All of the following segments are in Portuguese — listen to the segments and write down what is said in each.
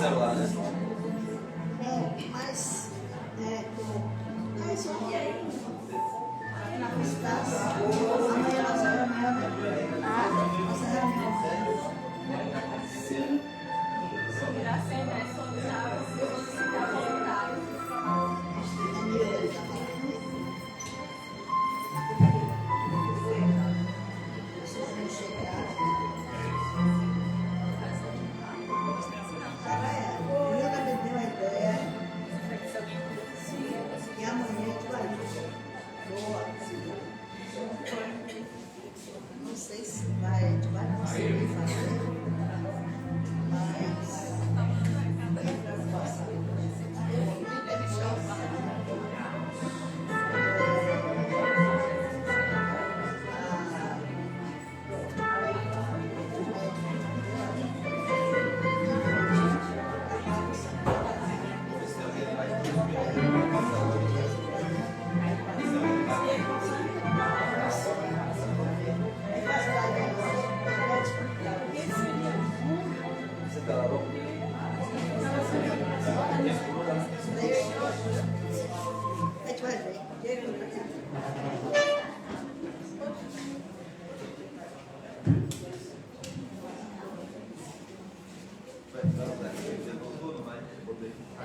celular, né? Mas isso aqui aí, na pistaça, amanhã nós vamos nossa reunião. Sim. Não sei se a gente vai conseguir fazer, mas tem preocupação. A gente vai ver.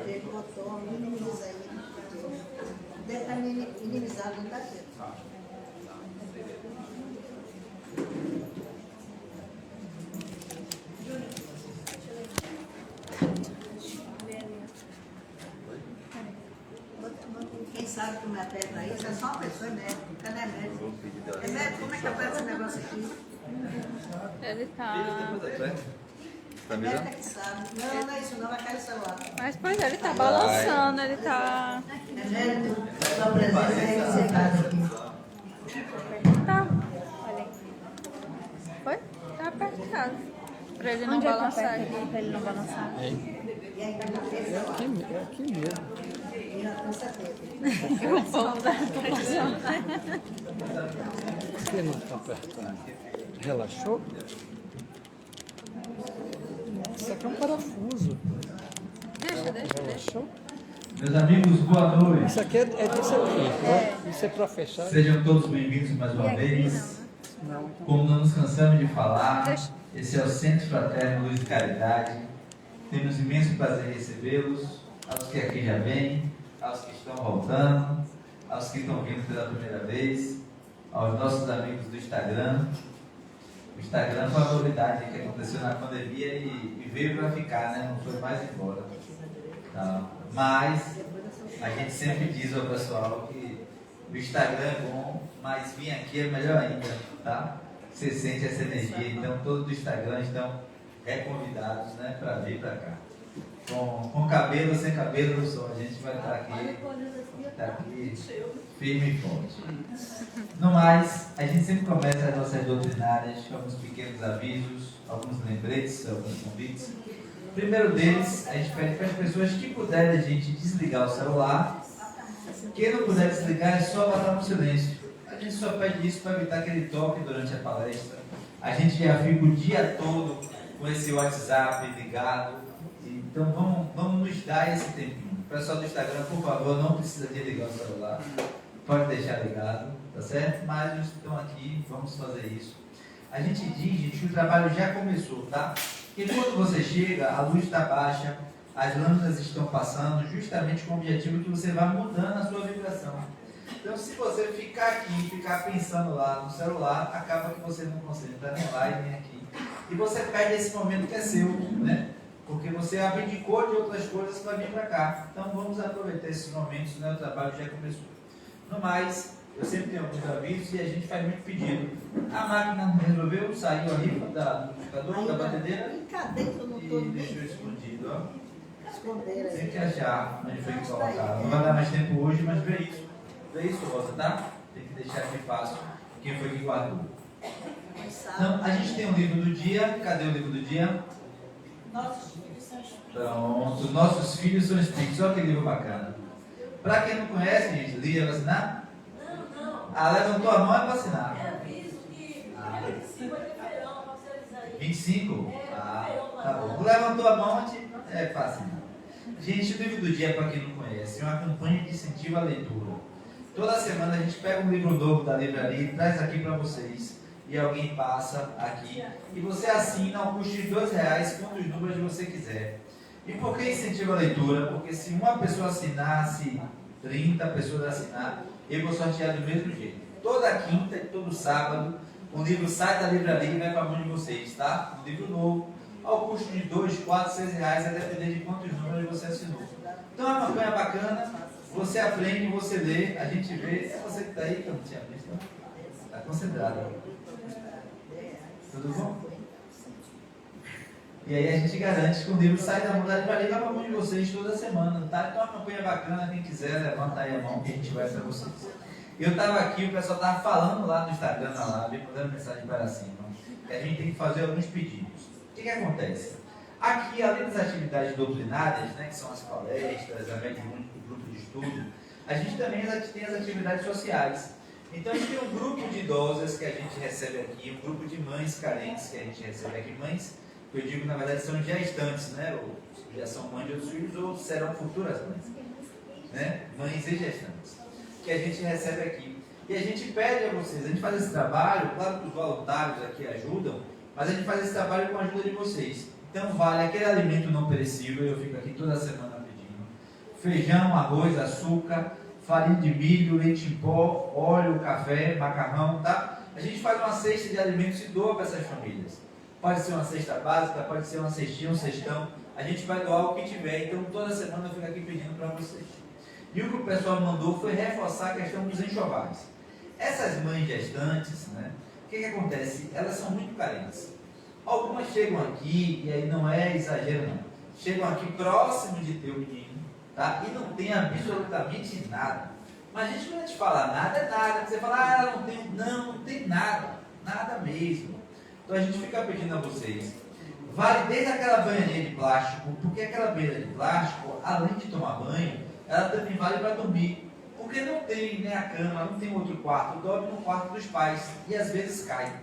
Ele botou minimiza aí. Deve estar minimizado, não está aqui. Quem sabe que me aperta isso é só uma pessoa, é médico. Cadê médico? É médico? Como é que aperta esse negócio aqui? Ele tá... Tá É mirando? médico que sabe. Não, não é isso não, vai cair o celular. Mas, pois é, ele tá balançando, ele tá... É médico? Sua presença é encerrada aqui. Tá. Olha aí. Foi? Tá apertado. Pra ele não balançar aqui. Pra ele não balançar. E aí tá na terça lá. Aqui mesmo. E na terça teve. O povo da confusão. Por que não está apertando? Relaxou? Isso aqui é um parafuso. Deixa. Relaxou? Meus amigos, boa noite. Isso aqui é disso aqui. Ó. Isso é para fechar. Sejam todos bem-vindos mais uma vez. Não. Como não nos cansamos de falar, esse é o Centro Fraterno Luz de Caridade. Temos imenso prazer em recebê-los, aos que aqui já vêm, aos que estão voltando, aos que estão vindo pela primeira vez, aos nossos amigos do Instagram. O Instagram foi uma novidade que aconteceu na pandemia e veio para ficar, né? Não foi mais embora. Tá? Mas a gente sempre diz ao pessoal que o Instagram é bom, mas vir aqui é melhor ainda, tá? Você sente essa energia, então todos do Instagram estão convidados, né, para vir para cá. Com cabelo ou sem cabelo, só a gente vai estar aqui firme e forte. No mais, a gente sempre começa as nossas doutrinárias com alguns pequenos avisos, alguns lembretes, alguns convites. O primeiro deles, a gente pede para as pessoas que puderem a gente desligar o celular. Quem não puder desligar é só botar no silêncio. A gente só pede isso para evitar aquele toque durante a palestra. A gente já fica o dia todo com esse WhatsApp ligado. Então vamos nos dar esse tempinho. O pessoal do Instagram, por favor, não precisa desligar o celular. Pode deixar ligado, tá certo? Mas os que estão aqui, vamos fazer isso. A gente diz, gente, que o trabalho já começou, tá? Porque quando você chega, a luz está baixa, as lâmpadas estão passando, justamente com o objetivo que você vá mudando a sua vibração. Então, se você ficar aqui, ficar pensando lá no celular, acaba que você não concentra nem lá e nem aqui. E você perde esse momento que é seu, né? Porque você abdicou de outras coisas para vir para cá. Então, vamos aproveitar esses momentos, né? O trabalho já começou. No mais, eu sempre tenho alguns avisos e a gente faz muito pedido. A máquina resolveu, saiu a rifa do computador, da batedeira Cadê que eu não estou e deixou escondido, ó. esconder Tem aí? que achar onde foi colocado. Não vai dar mais tempo hoje, mas vê isso. Vê isso, Rosa, tá? Tem que deixar aqui fácil quem foi que guardou. Então, a gente tem o livro do dia. Cadê o livro do dia? Nossos filhos são espíritos. Pronto, Nossos Filhos São Espíritos. Olha que livro bacana. Para quem não conhece, gente, Lia vai assinar? Não. Ah, levantou a mão é para assinar. É aviso que 25 é de verão, para você avisar aí. 25? É, Ah, verão, tá bom. Levantou a mão, a gente É fácil, não. Gente, o livro do dia, para quem não conhece, é uma campanha de incentivo à leitura. Toda semana a gente pega um livro novo da livraria e traz aqui para vocês. E alguém passa aqui. E você assina ao custo de R$2, quantos números você quiser. E por que incentivo à leitura? Porque se uma pessoa assinar, se 30 pessoas assinar, eu vou sortear do mesmo jeito. Toda quinta e todo sábado, o livro sai da livraria e vai para a mão de vocês, tá? Um livro novo, ao custo de R$2, R$4, R$6, a depender de quantos números você assinou. Então é uma campanha bacana, você aprende, você lê, a gente vê. É você que está aí, que eu não tinha visto, não? Está concentrado. Tudo bom? E aí a gente garante que o livro sai da mão da livraria e vai para a mão de vocês toda semana, tá? Então é uma campanha bacana, quem quiser levanta aí a mão que a gente vai para vocês. Eu estava aqui, o pessoal estava falando lá no Instagram, na live, mandando mensagem para cima, que a gente tem que fazer alguns pedidos. O que acontece? Aqui, além das atividades doutrinárias, né, que são as palestras, a mediúnica, o grupo de estudo, a gente também tem as atividades sociais. Então a gente tem um grupo de idosas que a gente recebe aqui, um grupo de mães carentes que a gente recebe aqui, mães, que eu digo na verdade são gestantes, né, ou já são mães de outros filhos ou serão futuras mães, né, mães e gestantes, que a gente recebe aqui. E a gente pede a vocês, a gente faz esse trabalho, claro que os voluntários aqui ajudam, mas a gente faz esse trabalho com a ajuda de vocês. Então vale aquele alimento não perecível, eu fico aqui toda semana pedindo. Feijão, arroz, açúcar, farinha de milho, leite em pó, óleo, café, macarrão, tá? A gente faz uma cesta de alimentos e doa para essas famílias. Pode ser uma cesta básica, pode ser uma cestinha, um cestão. A gente vai doar o que tiver, então toda semana eu fico aqui pedindo para vocês. E o que o pessoal mandou foi reforçar a questão dos enxovais. Essas mães gestantes, né? O que acontece? Elas são muito carentes. Algumas chegam aqui, e aí não é exagero não, chegam aqui próximo de ter o menino, tá? E não tem absolutamente nada. Mas a gente, quando a gente fala nada, é nada. Você fala, ela não tem, não tem nada, nada mesmo. Então a gente fica pedindo a vocês, vale desde aquela banheirinha de plástico, porque aquela banheira de plástico, além de tomar banho, ela também vale para dormir. Porque não tem nem a cama, não tem outro quarto, dorme no quarto dos pais, e às vezes cai.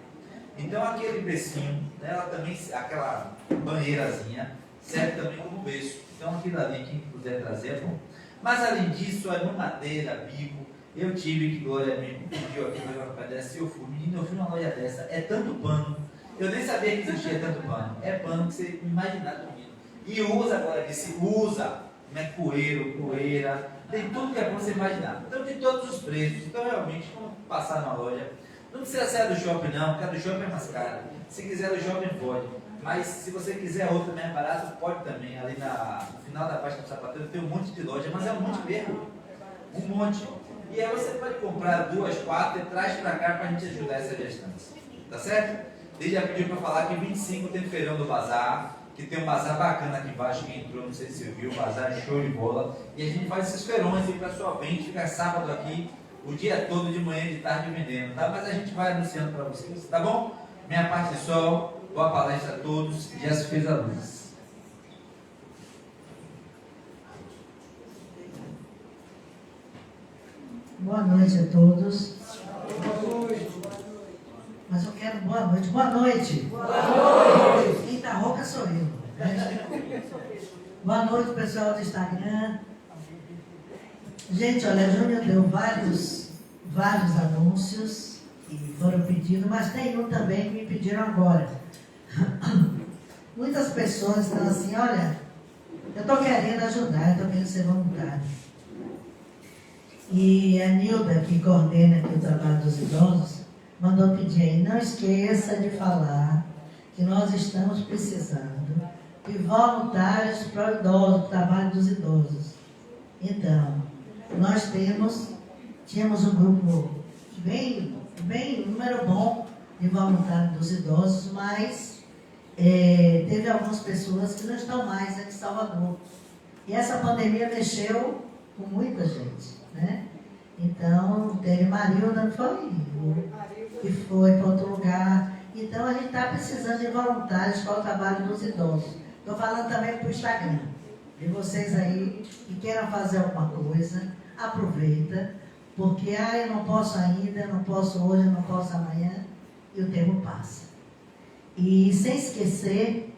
Então aquele bercinho, né, ela também, aquela banheirazinha, serve também como berço. Então aquilo ali, quem puder trazer é bom. Mas além disso, é madeira, bico. Eu tive que Glória me pediu aqui para uma dessa e eu fui. Menino, eu fui numa loja dessa, é tanto pano. Eu nem sabia que existia tanto pano. É pano que você imaginar dormindo. E usa, agora disse, usa, né, poeira, tem tudo que é bom você imaginar. Então de todos os preços. Então realmente, vamos passar na loja. Não precisa ser a do shopping não, porque a do shopping é mais cara. Se quiser do shopping pode. Mas se você quiser outra mais barata, pode também. Ali no final da página do sapateiro tem um monte de loja, mas é um monte mesmo. Um monte. E aí você pode comprar 2, 4 e traz pra cá pra gente ajudar essa gestante. Tá certo? Ele já pediu pra falar que 25 tem feirão do bazar, que tem um bazar bacana aqui embaixo, quem entrou, não sei se você viu, o bazar é show de bola. E a gente faz esses feirões aí pra sua venda, fica sábado aqui, o dia todo, de manhã e de tarde vendendo, tá? Mas a gente vai anunciando pra vocês, tá bom? Minha parte só, boa palestra a todos, já se fez a luz. Boa noite a todos. Mas eu quero boa noite. Boa noite. Boa noite. Quem está rouca sou eu. Boa noite, pessoal do Instagram. Gente, olha, a Júnior deu vários anúncios que foram pedidos, mas tem um também que me pediram agora. Muitas pessoas estão assim, olha, eu estou querendo ajudar, eu estou querendo ser voluntário. E a Nilda, que coordena aqui o trabalho dos idosos, mandou pedir aí, não esqueça de falar que nós estamos precisando de voluntários para o idoso, o trabalho dos idosos. Então, nós tínhamos um grupo bem, um número bom de voluntários dos idosos, mas teve algumas pessoas que não estão mais aqui em Salvador. E essa pandemia mexeu com muita gente, né? Então, teve Marilda, não foi? Que foi para outro lugar. Então, a gente está precisando de voluntários para o trabalho dos idosos. Estou falando também para o Instagram. De vocês aí que queiram fazer alguma coisa, aproveita. Porque, eu não posso ainda, eu não posso hoje, eu não posso amanhã. E o tempo passa. E sem esquecer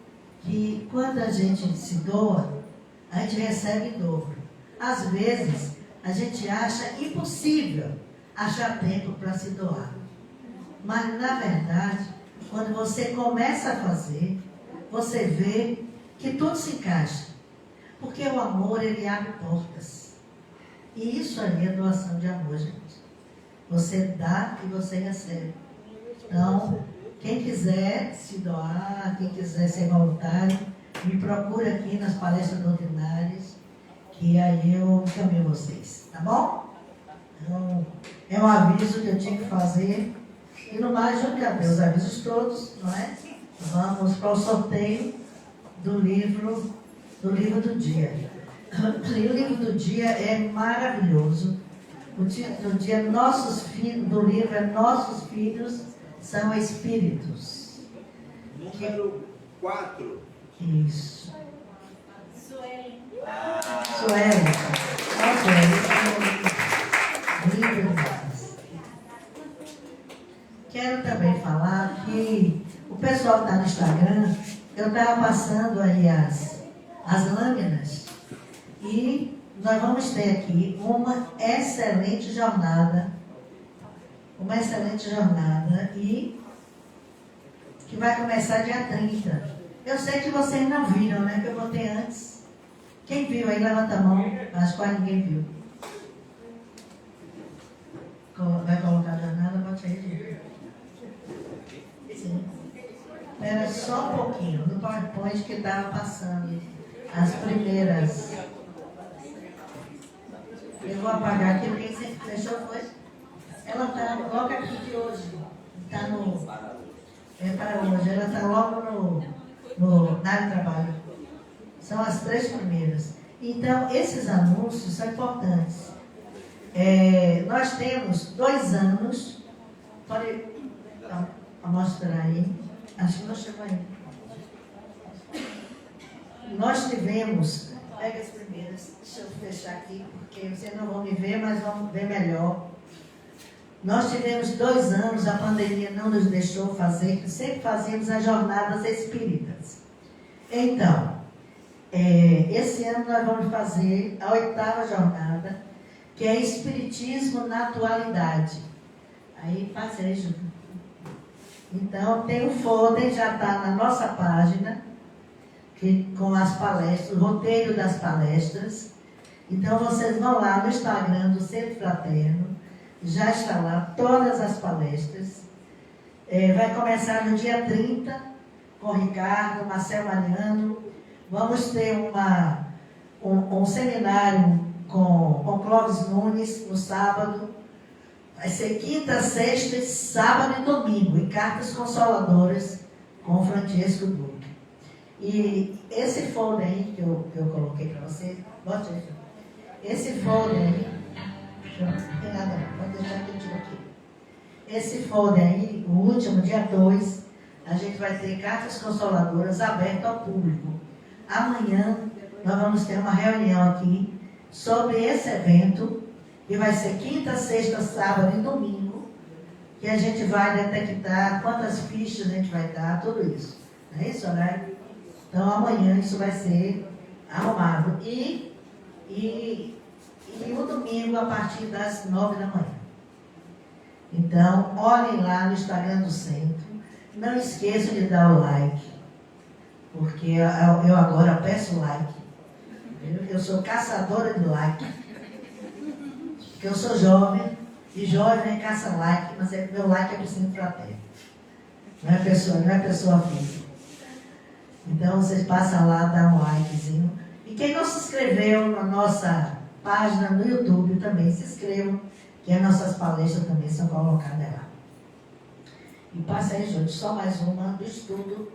que quando a gente se doa, a gente recebe em dobro. Às vezes, a gente acha impossível achar tempo para se doar. Mas, na verdade, quando você começa a fazer, você vê que tudo se encaixa. Porque o amor, ele abre portas. E isso aí é doação de amor, gente. Você dá e você recebe. Então, quem quiser se doar, quem quiser ser voluntário, me procura aqui nas palestras doutrinárias, que aí eu encaminho vocês, tá bom? Então, é um aviso que eu tinha que fazer. E no mais, eu quero ter os avisos todos, não é? Vamos para o sorteio do livro do dia. E o livro do dia é maravilhoso. O título do dia do livro é Nossos Filhos São Espíritos. Número 4. Isso. Sueli. Sueli. Livro demais. Quero também falar que o pessoal que está no Instagram, eu estava passando aí as lâminas e nós vamos ter aqui uma excelente jornada e que vai começar dia 30. Eu sei que vocês não viram, né? Que eu botei antes. Quem viu aí, levanta a mão. Acho que quase ninguém viu. Vai colocar a jornada, bote aí. Sim. Espera só um pouquinho. No PowerPoint que estava passando as primeiras. Eu vou apagar aqui, porque você fechou, foi? Ela está logo aqui de hoje. Está no... É para hoje. Ela está logo na área de trabalho. São as 3 primeiras. Então, esses anúncios são importantes. Nós temos 2 anos. Pode mostrar aí. Acho que não chegou aí. Nós tivemos... Pega as primeiras. Deixa eu fechar aqui, porque vocês não vão me ver, mas vão ver melhor. Nós tivemos 2 anos, a pandemia não nos deixou fazer, que sempre fazíamos as jornadas espíritas. Então, esse ano nós vamos fazer a 8ª jornada, que é Espiritismo na Atualidade. Aí, passe aí, Júlio. Então, tem o folder, já está na nossa página, com as palestras, o roteiro das palestras. Então, vocês vão lá no Instagram do Centro Fraterno, já está lá todas as palestras. Vai começar no dia 30, com o Ricardo, Marcelo Mariano. Vamos ter um seminário com Clóvis Nunes no sábado. Vai ser quinta, sexta, sábado e domingo, em Cartas Consoladoras, com o Francesco Duque. E esse folder aí que eu coloquei para você, bote aí. Esse folder aí, não tem nada não, pode deixar que eu tiro aqui. Esse folder aí, o último, dia 2, a gente vai ter Cartas Consoladoras aberto ao público. Amanhã nós vamos ter uma reunião aqui sobre esse evento, que vai ser quinta, sexta, sábado e domingo, que a gente vai detectar quantas fichas a gente vai dar, tudo isso. Não é isso, né? Então amanhã isso vai ser arrumado. E o domingo a partir das 9 da manhã. Então, olhem lá no Instagram do Centro. Não esqueçam de dar o like, porque eu agora peço like. Eu sou caçadora de like. Porque eu sou jovem, e jovem caça like, mas meu like é para o Centro Fraterno. Não é pessoa física. Então, vocês passam lá, dá um likezinho. E quem não se inscreveu na nossa página no YouTube também se inscrevam, que as nossas palestras também são colocadas lá. E passa aí, gente, só mais uma do estudo.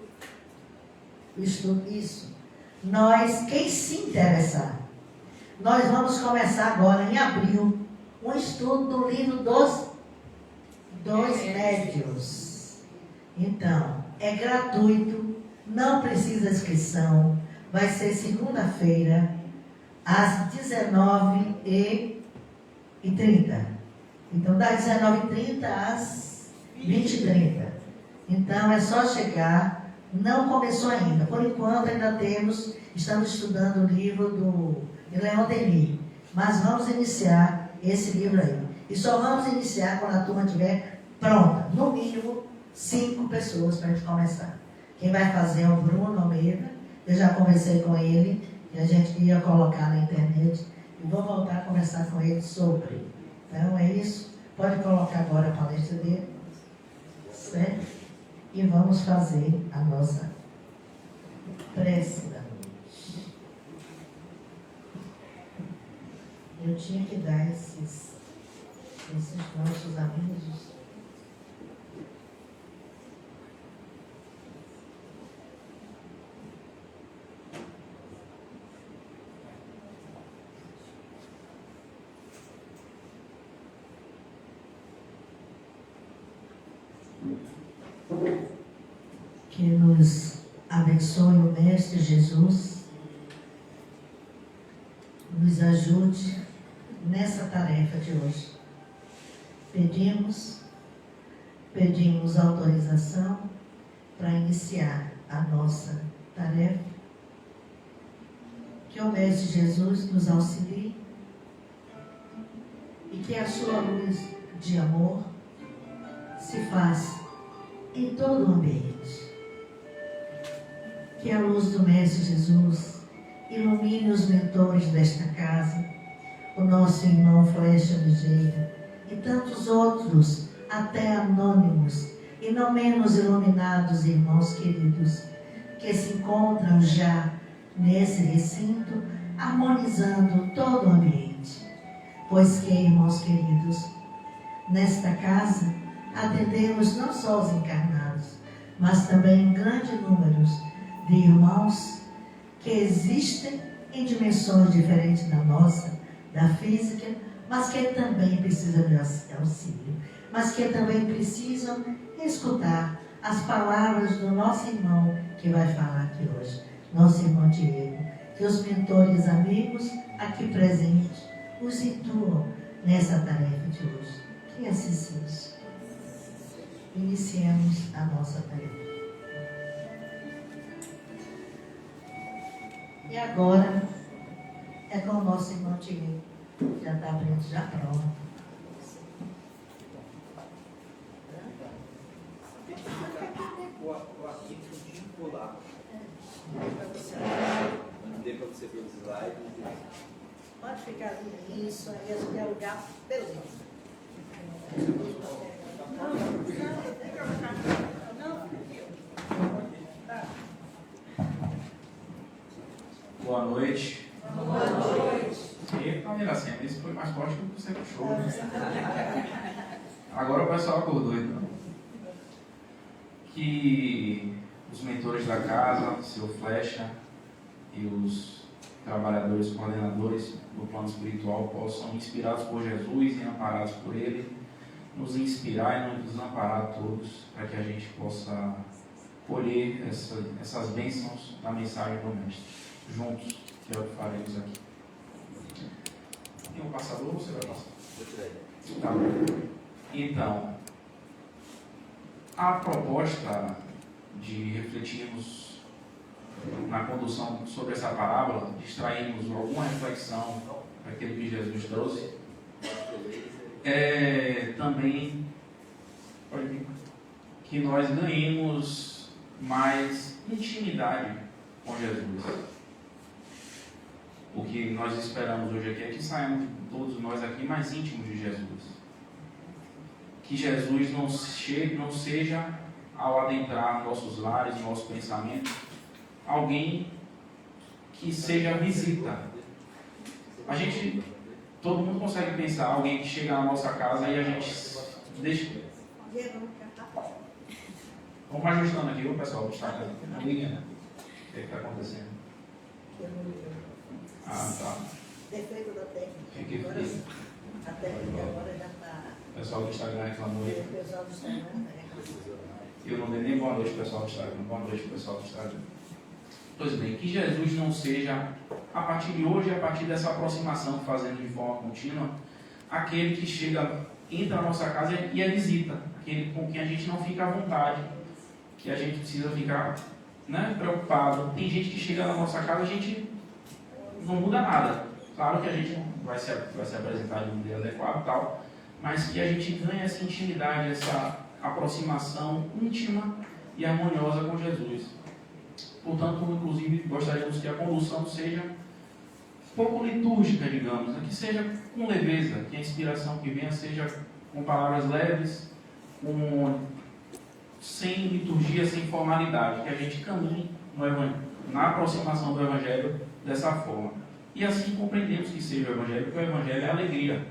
Isso. Quem se interessar, nós vamos começar agora, em abril, um estudo do livro dos médios. Então, é gratuito, não precisa inscrição, vai ser segunda-feira, às 19h30. Então, das 19h30 às 20h30. Então, é só chegar, Não começou ainda. Por enquanto ainda estamos estudando o livro de Leon Denis. Mas vamos iniciar esse livro aí. E só vamos iniciar quando a turma estiver pronta. No mínimo 5 pessoas para a gente começar. Quem vai fazer é o Bruno Almeida. Eu já conversei com ele e a gente ia colocar na internet. E vou voltar a conversar com ele sobre. Então é isso. Pode colocar agora a palestra dele. Certo? E vamos fazer a nossa prece da noite. Eu tinha que dar esses nossos avisos. Que nos abençoe o Mestre Jesus, nos ajude nessa tarefa de hoje. Pedimos autorização para iniciar a nossa tarefa. Que o Mestre Jesus nos auxilie e que a sua luz de amor se faça em todo o ambiente. Que a luz do Mestre Jesus ilumine os mentores desta casa, o nosso irmão Flecha Ligeira e tantos outros, até anônimos, e não menos iluminados irmãos queridos, que se encontram já nesse recinto, harmonizando todo o ambiente. Pois que, irmãos queridos, nesta casa, atendemos não só os encarnados, mas também grande número de irmãos que existem em dimensões diferentes da nossa, da física, mas que também precisam de auxílio, mas que também precisam escutar as palavras do nosso irmão que vai falar aqui hoje, nosso irmão Diego. Que os mentores amigos aqui presentes os intuam nessa tarefa de hoje. Que assim seja. Iniciemos a nossa tarefa. E agora é com o nosso irmão Diego. Já está abrindo, já pronto. O aqui tipo lá. Mandei para você ver os slides. Pode ficar ali. Isso aí é lugar beleza. Boa noite. Boa noite. E família, assim, isso foi mais forte do que você puxou. Agora o pessoal acordou, então. Que os mentores da casa, seu Flecha e os trabalhadores, coordenadores do plano espiritual possam, inspirados por Jesus e amparados por Ele, nos inspirar e nos amparar todos, para que a gente possa colher essas bênçãos da mensagem do Mestre, juntos, que é o que faremos aqui. Tem um passador ou você vai passar? Tá. Então, a proposta de refletirmos na condução sobre essa parábola, de extrairmos alguma reflexão daquilo que Jesus trouxe, é também que nós ganhemos mais intimidade com Jesus. O que nós esperamos hoje aqui é que saiamos todos nós aqui mais íntimos de Jesus. Que Jesus não seja, ao adentrar nossos lares, nosso pensamento, alguém que seja visita. Todo mundo consegue pensar alguém que chega na nossa casa e a gente deixa. Vamos ajustando aqui, o pessoal do Instagram. Não liga, né? O que está acontecendo? Ah, tá. Defeito da técnica. Fique feliz. A técnica agora já está. O pessoal do Instagram reclamou aí. O pessoal do Instagram reclamou. Eu não dei nem boa noite, pessoal do Instagram. Boa noite, pessoal do Instagram. Pois bem, que Jesus não seja, a partir de hoje, a partir dessa aproximação que fazemos de forma contínua, aquele que chega, entra na nossa casa e é visita, aquele com quem a gente não fica à vontade, que a gente precisa ficar né, preocupado. Tem gente que chega na nossa casa, a gente não muda nada. Claro que a gente vai se apresentar de um modo adequado e tal, mas que a gente ganha essa intimidade, essa aproximação íntima e harmoniosa com Jesus. Portanto, inclusive, gostaríamos que a condução seja pouco litúrgica, digamos, né? Que seja com leveza, que a inspiração que venha seja com palavras leves, sem liturgia, sem formalidade, que a gente caminhe na aproximação do Evangelho dessa forma. E assim compreendemos que seja o Evangelho, porque o Evangelho é alegria.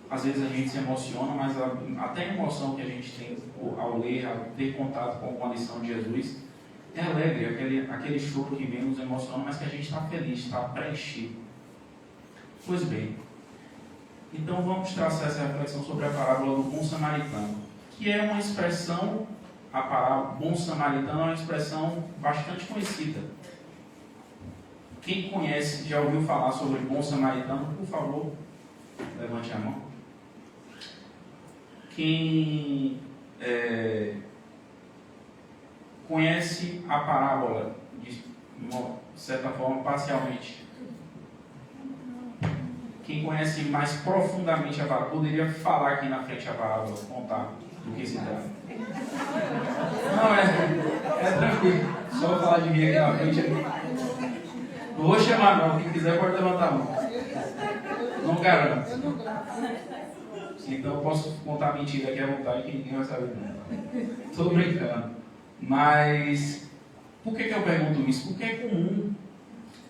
Às vezes a gente se emociona, mas até a emoção que a gente tem ao ler, ao ter contato com alguma lição de Jesus, é alegre, aquele choro que vem nos emociona, mas que a gente está feliz, está preenchido. Pois bem, então vamos traçar essa reflexão sobre a parábola do bom samaritano, que é uma expressão, a parábola bom samaritano é uma expressão bastante conhecida. Quem conhece, já ouviu falar sobre bom samaritano, por favor, levante a mão. Quem conhece a parábola, de uma certa forma, parcialmente. Quem conhece mais profundamente a parábola, poderia falar aqui na frente a parábola, contar do que se trata. Não, é tranquilo. Só falar de mim aqui na frente. Não vou chamar não, quem quiser pode levantar a mão. Não garanto. Então eu posso contar mentira aqui à vontade que ninguém vai saber não. Estou brincando. Mas, por que eu pergunto isso? Porque é comum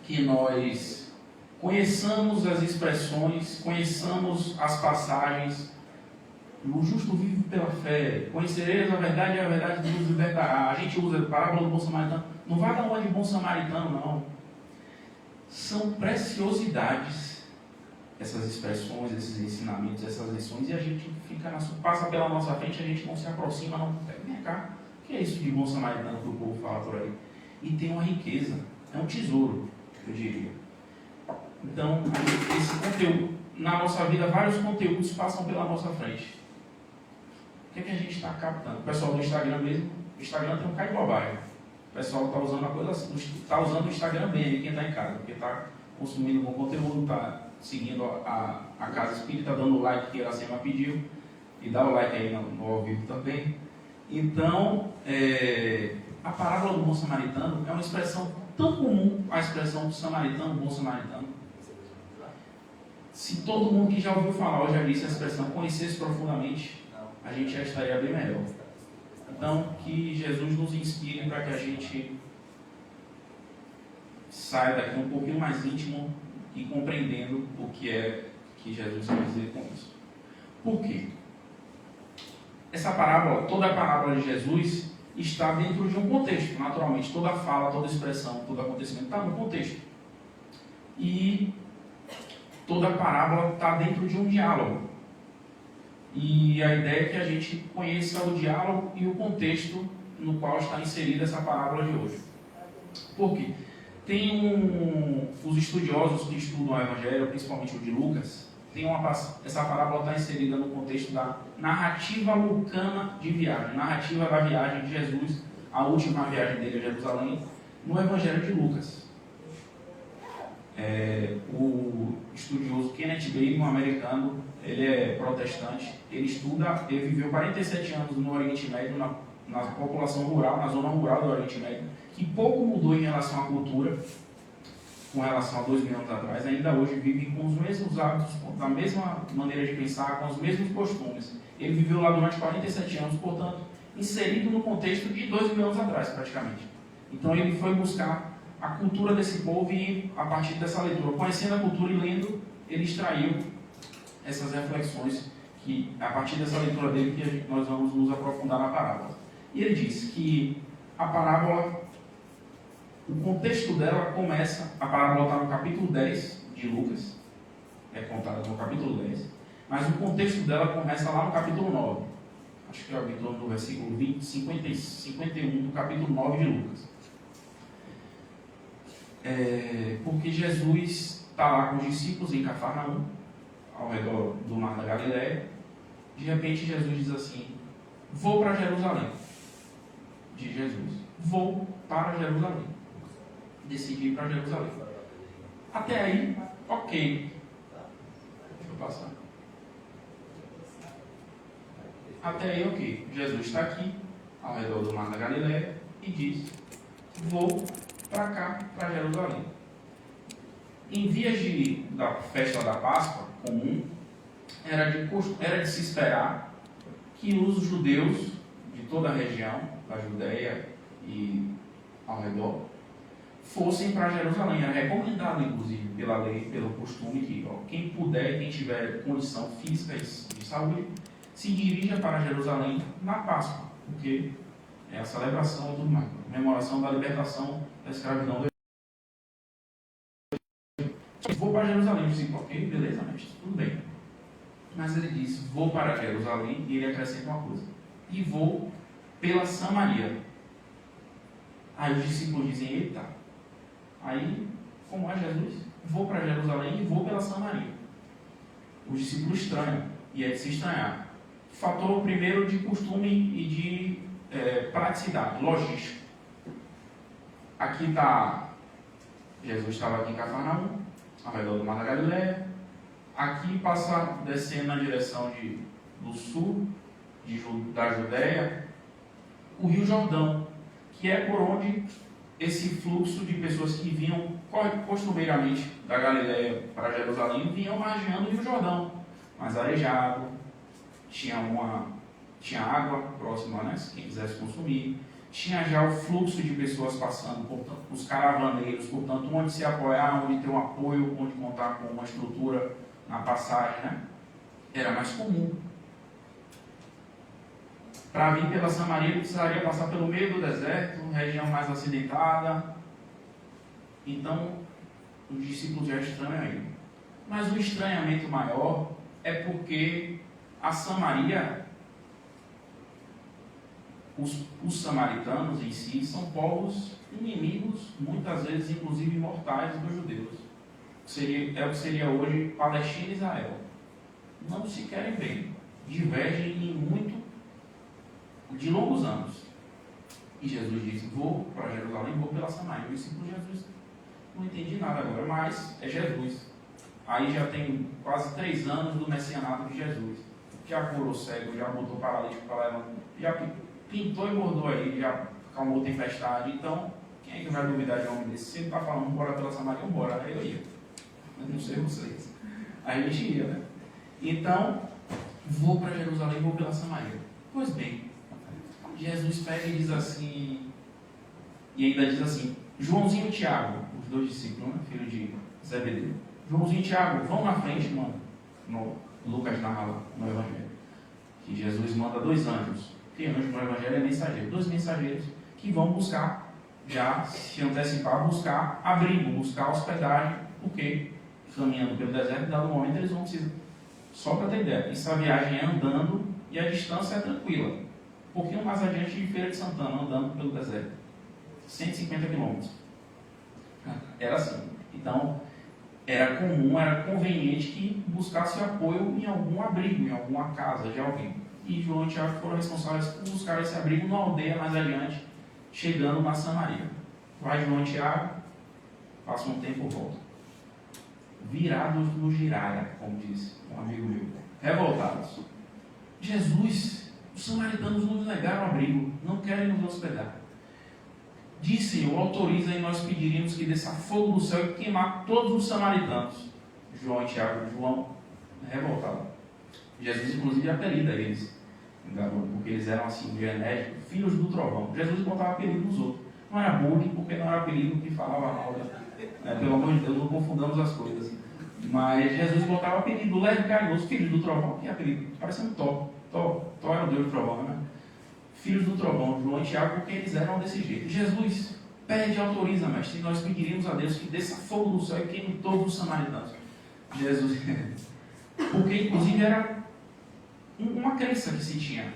que nós conheçamos as expressões, conheçamos as passagens. O justo vive pela fé. Conhecereis a verdade e a verdade nos libertará. A gente usa a parábola do bom samaritano. Não vai dar uma de bom samaritano, não. São preciosidades essas expressões, esses ensinamentos, essas lições, e a gente passa pela nossa frente, a gente não se aproxima, não. Vem cá. O que é isso de bom samaritano que o povo fala por aí? E tem uma riqueza, é um tesouro, eu diria. Então, esse conteúdo, na nossa vida, vários conteúdos passam pela nossa frente. O que é que a gente está captando? O pessoal do Instagram mesmo, o Instagram tem um cara de bobagem. O pessoal está usando a coisa assim, está usando o Instagram bem aí, quem está em casa, porque está consumindo bom conteúdo, está seguindo a Casa Espírita, dando o like que a Iracema pediu, e dá o like aí no ao vivo também. Então, a parábola do bom samaritano é uma expressão tão comum, a expressão do samaritano, bom samaritano. Se todo mundo que já ouviu falar ou já disse a expressão conhecesse profundamente, a gente já estaria bem melhor. Então, que Jesus nos inspire para que a gente saia daqui um pouquinho mais íntimo e compreendendo o que é que Jesus quer dizer com isso. Por quê? Essa parábola, toda a parábola de Jesus está dentro de um contexto, naturalmente. Toda fala, toda expressão, todo acontecimento está no contexto. E toda parábola está dentro de um diálogo. E a ideia é que a gente conheça o diálogo e o contexto no qual está inserida essa parábola de hoje. Por quê? Tem os estudiosos que estudam o Evangelho, principalmente o de Lucas, essa parábola está inserida no contexto da narrativa lucana de viagem, narrativa da viagem de Jesus, a última viagem dele a Jerusalém, no Evangelho de Lucas. O estudioso Kenneth Bailey, um americano, ele é protestante, ele viveu 47 anos no Oriente Médio, na população rural, na zona rural do Oriente Médio, que pouco mudou em relação à cultura, com relação a 2000 anos atrás, ainda hoje vive com os mesmos hábitos, com a mesma maneira de pensar, com os mesmos costumes. Ele viveu lá durante 47 anos, portanto, inserido no contexto de 2000 anos atrás, praticamente. Então ele foi buscar a cultura desse povo e, a partir dessa leitura, conhecendo a cultura e lendo, ele extraiu essas reflexões que, a partir dessa leitura dele, que nós vamos nos aprofundar na parábola. E ele diz que a parábola, o contexto dela começa, a parábola está no capítulo 10 de Lucas, é contada no capítulo 10, mas o contexto dela começa lá no capítulo 9. Acho que é o torno do versículo 51 do capítulo 9 de Lucas. Porque Jesus está lá com os discípulos em Cafarnaum, ao redor do mar da Galileia. De repente Jesus diz assim: vou para Jerusalém. De Jesus: vou para Jerusalém. Decidi ir para Jerusalém. Até aí, ok. Deixa eu passar. Até aí, ok. Jesus está aqui, ao redor do mar da Galileia, e diz: vou para cá, para Jerusalém. Em vias da festa da Páscoa comum, era de se esperar que os judeus de toda a região, da Judéia e ao redor, fossem para Jerusalém. Era recomendado, inclusive, pela lei, pelo costume, que quem puder, quem tiver condição física e de saúde, se dirija para Jerusalém na Páscoa, porque é a celebração e tudo mais, a comemoração da libertação da escravidão do Egito. Vou para Jerusalém. Eu disse: ok, beleza, mestre, tudo bem. Mas ele diz: vou para Jerusalém, e ele acrescenta uma coisa: e vou pela Samaria. Aí os discípulos dizem: eita. Aí, como é Jesus? Vou para Jerusalém e vou pela Samaria. Os discípulos estranham, e é de se estranhar. Fator primeiro de costume e de praticidade, logística. Aqui está, Jesus estava aqui em Cafarnaum, ao redor do Mar da Galileia. Aqui passa descendo na direção do sul, da Judéia, o Rio Jordão, que é por onde esse fluxo de pessoas que vinham costumeiramente da Galileia para Jerusalém vinham margeando o Rio Jordão, mais arejado, tinha água próxima, né, se quem quisesse consumir, tinha já o fluxo de pessoas passando, portanto, os caravaneiros, portanto, onde se apoiar, onde ter um apoio, onde contar com uma estrutura na passagem, né, era mais comum. Para vir pela Samaria, ele precisaria passar pelo meio do deserto, região mais acidentada. Então, os discípulos já estranham ele. Mas o estranhamento maior é porque a Samaria, os samaritanos em si, são povos inimigos, muitas vezes inclusive mortais dos judeus. É o que seria hoje Palestina e Israel. Não se querem bem, divergem em muito, de longos anos. E Jesus disse: vou para Jerusalém, vou pela Samaria. O discípulo de Jesus: não entendi nada agora, mas é Jesus. Aí já tem quase 3 anos do messianato de Jesus. Já curou cego, já botou paralítico para levantar, já pintou e bordou aí, já acalmou tempestade. Então, quem é que vai duvidar de um homem desse? Se ele está falando, bora pela Samaria, bora. Aí eu ia. Mas não sei vocês. Aí a gente ia, né? Então, vou para Jerusalém, vou pela Samaria. Pois bem, Jesus pega e diz assim, e ainda diz assim: Joãozinho e Tiago, os 2 discípulos, né, filho de Zebedeu, Joãozinho e Tiago, vão na frente, mano. Lucas narra lá no Evangelho que Jesus manda 2 anjos, que anjo no Evangelho é mensageiro, 2 mensageiros que vão buscar, já se antecipar, buscar abrigo, buscar hospedagem, porque caminhando pelo deserto, dado momento eles vão precisar. Só para ter ideia, essa viagem é andando e a distância é tranquila. Um pouquinho mais adiante de Feira de Santana, andando pelo deserto. 150 quilômetros. Era assim. Então, era comum, era conveniente que buscasse apoio em algum abrigo, em alguma casa de alguém. E João e Tiago foram responsáveis por buscar esse abrigo numa aldeia mais adiante, chegando na Samaria. Vai João e Tiago, passa um tempo, volta. Virados no giraia, como disse um amigo meu. Revoltados. Jesus, os samaritanos nos negaram abrigo, não querem nos hospedar. Diz, Senhor, autoriza e nós pediríamos que desça fogo do céu e queimar todos os samaritanos. João e Tiago, João, revoltado. Jesus, inclusive, apelida eles, porque eles eram assim, genéticos, filhos do trovão. Jesus botava apelido nos outros. Não era bullying, porque não era apelido que falava mal. Pelo amor de Deus, não confundamos as coisas. Mas Jesus botava apelido leve e carinhoso, filhos do trovão. Que apelido? Parecendo Tó. Tó era o Deus do trovão, né? Filhos do trovão, João e Tiago, porque eles eram desse jeito. Jesus, pede e autoriza, mestre, e nós pediríamos a Deus que desça fogo do céu e queime todos os samaritanos. Jesus, porque inclusive era uma crença que se tinha.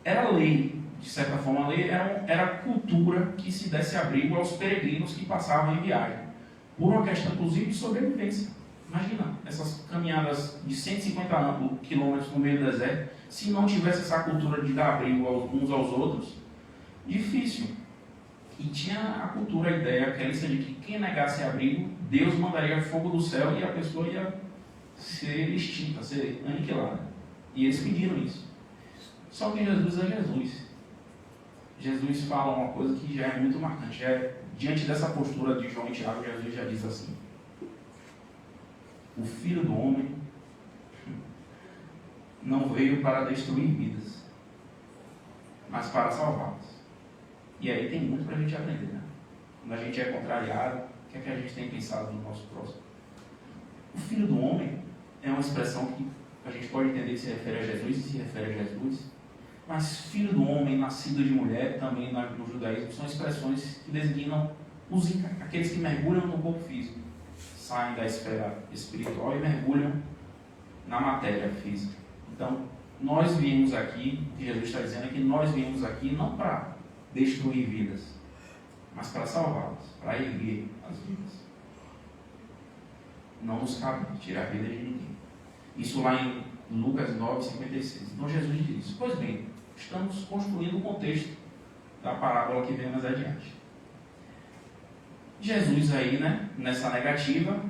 Era lei, de certa forma, a lei era cultura que se desse abrigo aos peregrinos que passavam em viagem, por uma questão, inclusive, de sobrevivência. Imagina, essas caminhadas de 150 quilômetros no meio do deserto, se não tivesse essa cultura de dar abrigo uns aos outros, difícil. E tinha a cultura, a ideia, a crença de que quem negasse abrigo, Deus mandaria fogo do céu e a pessoa ia ser extinta, ser aniquilada. E eles pediram isso. Só que Jesus é Jesus. Jesus fala uma coisa que já é muito marcante. Diante dessa postura de João e Tiago, Jesus já diz assim: o Filho do Homem não veio para destruir vidas, mas para salvá-las. E aí tem muito para a gente aprender, né? Quando a gente é contrariado, o que é que a gente tem pensado no nosso próximo? O Filho do Homem é uma expressão que a gente pode entender que se refere a Jesus e se refere a Jesus, mas Filho do Homem, nascido de mulher, também no judaísmo, são expressões que designam aqueles que mergulham no corpo físico, saem da esfera espiritual e mergulham na matéria física. Então, nós viemos aqui, o que Jesus está dizendo é que nós viemos aqui não para destruir vidas, mas para salvá-las, para erguer as vidas. Não nos cabe tirar a vida de ninguém. Isso lá em Lucas 9:56. Então Jesus diz: pois bem, estamos construindo o contexto da parábola que vem mais adiante. Jesus aí, né, nessa negativa,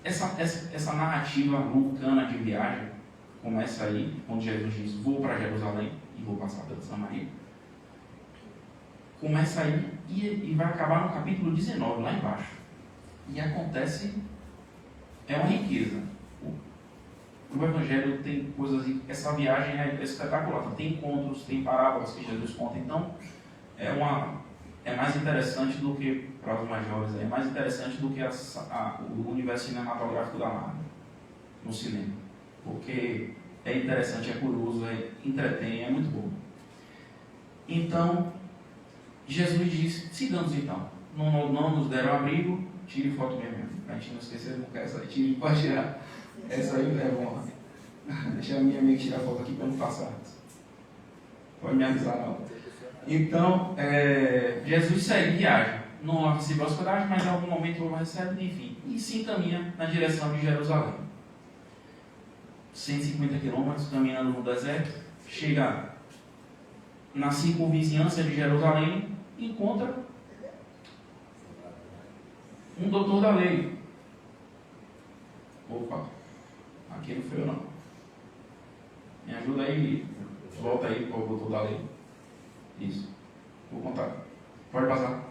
essa narrativa lucana de viagem começa aí, quando Jesus diz: vou para Jerusalém e vou passar pela Samaria. Começa aí e vai acabar no capítulo 19, lá embaixo. E acontece, é uma riqueza. O Evangelho tem coisas, essa viagem é espetacular. Tem encontros, tem parábolas que Jesus conta. Então, é mais interessante do que, para os mais jovens, é mais interessante do que o universo cinematográfico da Marvel, no cinema. Porque é interessante, é curioso, entretém, é muito bom. Então, Jesus diz: sigamos então. Não nos deram abrigo, tire foto mesmo. Para a gente não esquecer, não quer essa aí, pode tirar. Essa aí é bom. Deixa a minha amiga tirar foto aqui para não passar. Pode me avisar não. Então, Jesus segue viagem. Não recebe hospedagem, mas em algum momento ele recebe, enfim. E se encaminha na direção de Jerusalém. 150 quilômetros, caminhando no deserto. Chega na circunvizinhança de Jerusalém e encontra um doutor da lei. Opa, aqui não foi eu não. Me ajuda aí, volta aí para o doutor da lei. Isso, vou contar. Pode passar.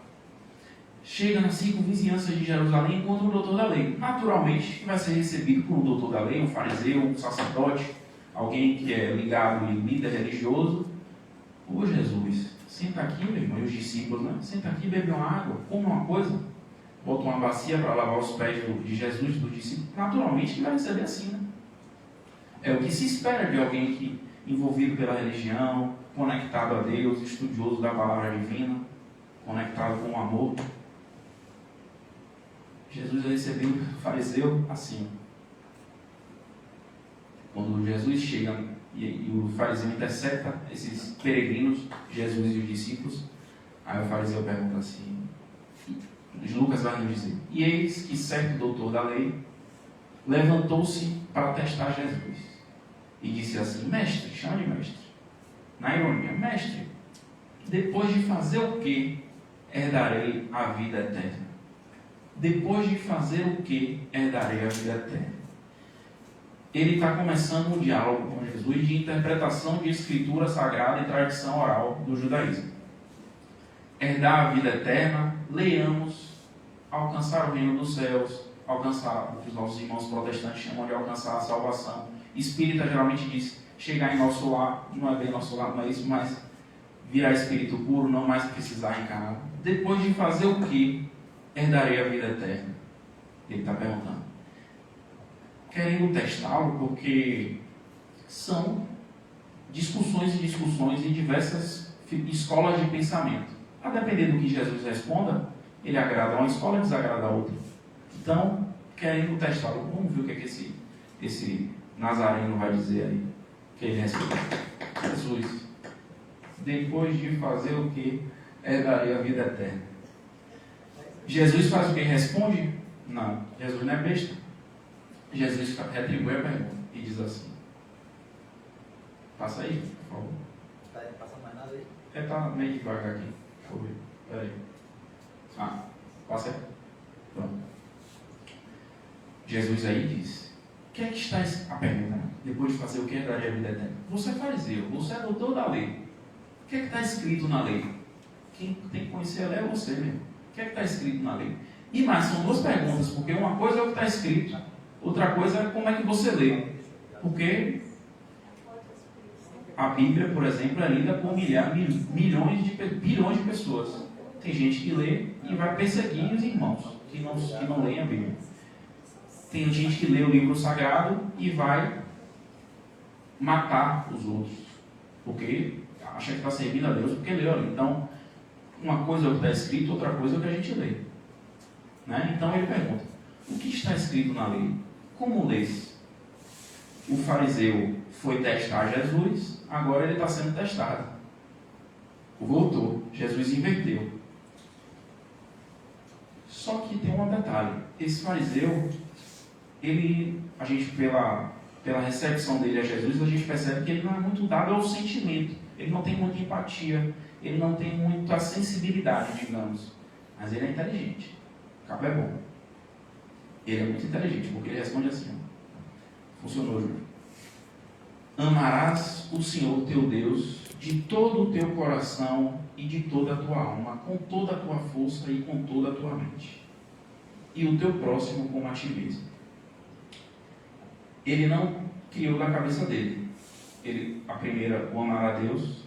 Chega na circunvizinhança de Jerusalém e encontra o doutor da lei. Naturalmente, vai ser recebido por um doutor da lei, um fariseu, um sacerdote, alguém que é ligado e líder religioso. Ô Jesus, senta aqui, meu irmão, e os discípulos, né? Senta aqui, bebe uma água, come uma coisa. Bota uma bacia para lavar os pés de Jesus e dos discípulos. Naturalmente, ele vai receber assim, né? É o que se espera de alguém que, envolvido pela religião, conectado a Deus, estudioso da palavra divina, conectado com o amor. Jesus recebeu o fariseu assim. Quando Jesus chega e o fariseu intercepta esses peregrinos, Jesus e os discípulos, aí o fariseu pergunta assim, Lucas vai nos dizer: e eis que certo doutor da lei levantou-se para testar Jesus e disse assim: mestre, chama de mestre, na ironia, mestre, depois de fazer o que herdarei a vida eterna? Depois de fazer o que herdarei a vida eterna? Ele está começando um diálogo com Jesus de interpretação de escritura sagrada e tradição oral do judaísmo. Herdar a vida eterna, leiamos, alcançar o reino dos céus, alcançar o que os nossos irmãos protestantes chamam de alcançar a salvação. Espírita geralmente diz chegar em nosso lar, não é bem nosso lar, não é isso, mas virar espírito puro, não mais precisar encarnar. Depois de fazer o que herdarei a vida eterna? Ele está perguntando. Querendo testá-lo, porque são discussões e discussões em diversas escolas de pensamento. A depender do que Jesus responda, ele agrada uma escola e desagrada a outra. Então, querendo testá-lo, vamos ver o que é que esse Nazareno vai dizer aí. Que ele responde: Jesus, depois de fazer o que herdarei a vida eterna? Jesus faz o que? Responde? Não, Jesus não é besta. Jesus retribui a pergunta e diz assim: passa aí, por favor. Tá, passa mais nada aí. Está meio devagar aqui, por favor. Peraí. Passa aí. Pronto. Jesus aí diz: o que é que está a pergunta? Depois de fazer o que é daria a vida eterna? Você é fariseu, você é doutor da lei. O que é que está escrito na lei? Quem tem que conhecer a lei é você mesmo. O que é que está escrito na lei? E mais, são duas perguntas, porque uma coisa é o que está escrito, outra coisa é como é que você lê. Porque a Bíblia, por exemplo, é lida por bilhões de pessoas. Tem gente que lê e vai perseguir os irmãos que não leem a Bíblia. Tem gente que lê o livro sagrado e vai matar os outros, porque acha que está servindo a Deus porque leu ali. Então, uma coisa é o que está escrito, outra coisa é o que a gente lê. Né? Então ele pergunta: o que está escrito na lei? Como lês? O fariseu foi testar Jesus, agora ele está sendo testado. Voltou, Jesus inverteu. Só que tem um detalhe: esse fariseu, a gente pela recepção dele a Jesus, a gente percebe que ele não é muito dado ao sentimento, ele não tem muita empatia, ele não tem muita sensibilidade, digamos, mas ele é inteligente. O cabo é bom. Ele é muito inteligente, porque ele responde assim: funcionou, Júlio. Amarás o Senhor teu Deus de todo o teu coração e de toda a tua alma, com toda a tua força e com toda a tua mente, e o teu próximo como a ti mesmo. Ele não criou na cabeça dele. O amar a Deus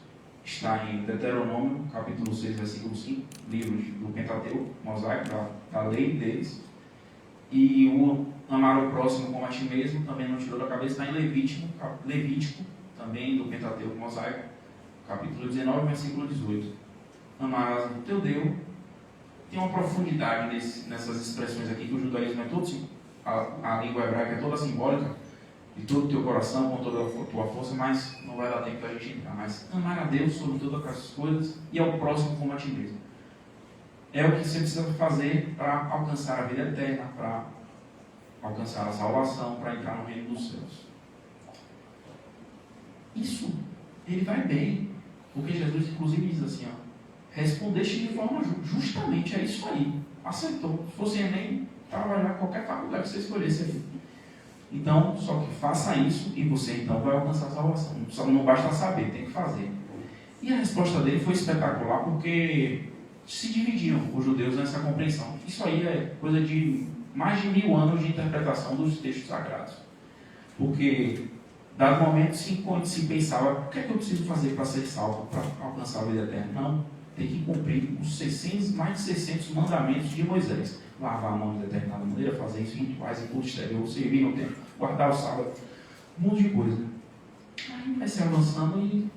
está em Deuteronômio, capítulo 6, versículo 5, livro do Pentateuco, mosaico, da lei deles. E o amar o próximo como a ti mesmo também não tirou da cabeça, está em Levítico, também do Pentateuco mosaico, capítulo 19, versículo 18. Amarás o teu Deus. Tem uma profundidade nessas expressões aqui, que o judaísmo é todo, a língua hebraica é toda simbólica, de todo o teu coração, com toda a tua força, mas não vai dar tempo para a gente entrar. Mas amar a Deus sobre todas as coisas e ao próximo como a ti mesmo. É o que você precisa fazer para alcançar a vida eterna, para alcançar a salvação, para entrar no reino dos céus. Isso, ele vai bem, porque Jesus inclusive diz assim: respondeste de forma justamente, é isso aí, acertou. Se fosse Enem, trabalhar qualquer faculdade que você escolhesse aí. Então, só que faça isso e você então vai alcançar a salvação. Não basta saber, tem que fazer. E a resposta dele foi espetacular, porque se dividiam os judeus nessa compreensão. Isso aí é coisa de mais de 1000 anos de interpretação dos textos sagrados. Porque, dado momento, se pensava: o que é que eu preciso fazer para ser salvo, para alcançar a vida eterna? Não, tem que cumprir os mais de 600 mandamentos de Moisés. Lavar a mão de determinada maneira, fazer isso em rituais, em culto exterior, servir no templo, guardar o sábado, um monte de coisa. Aí vai se avançando e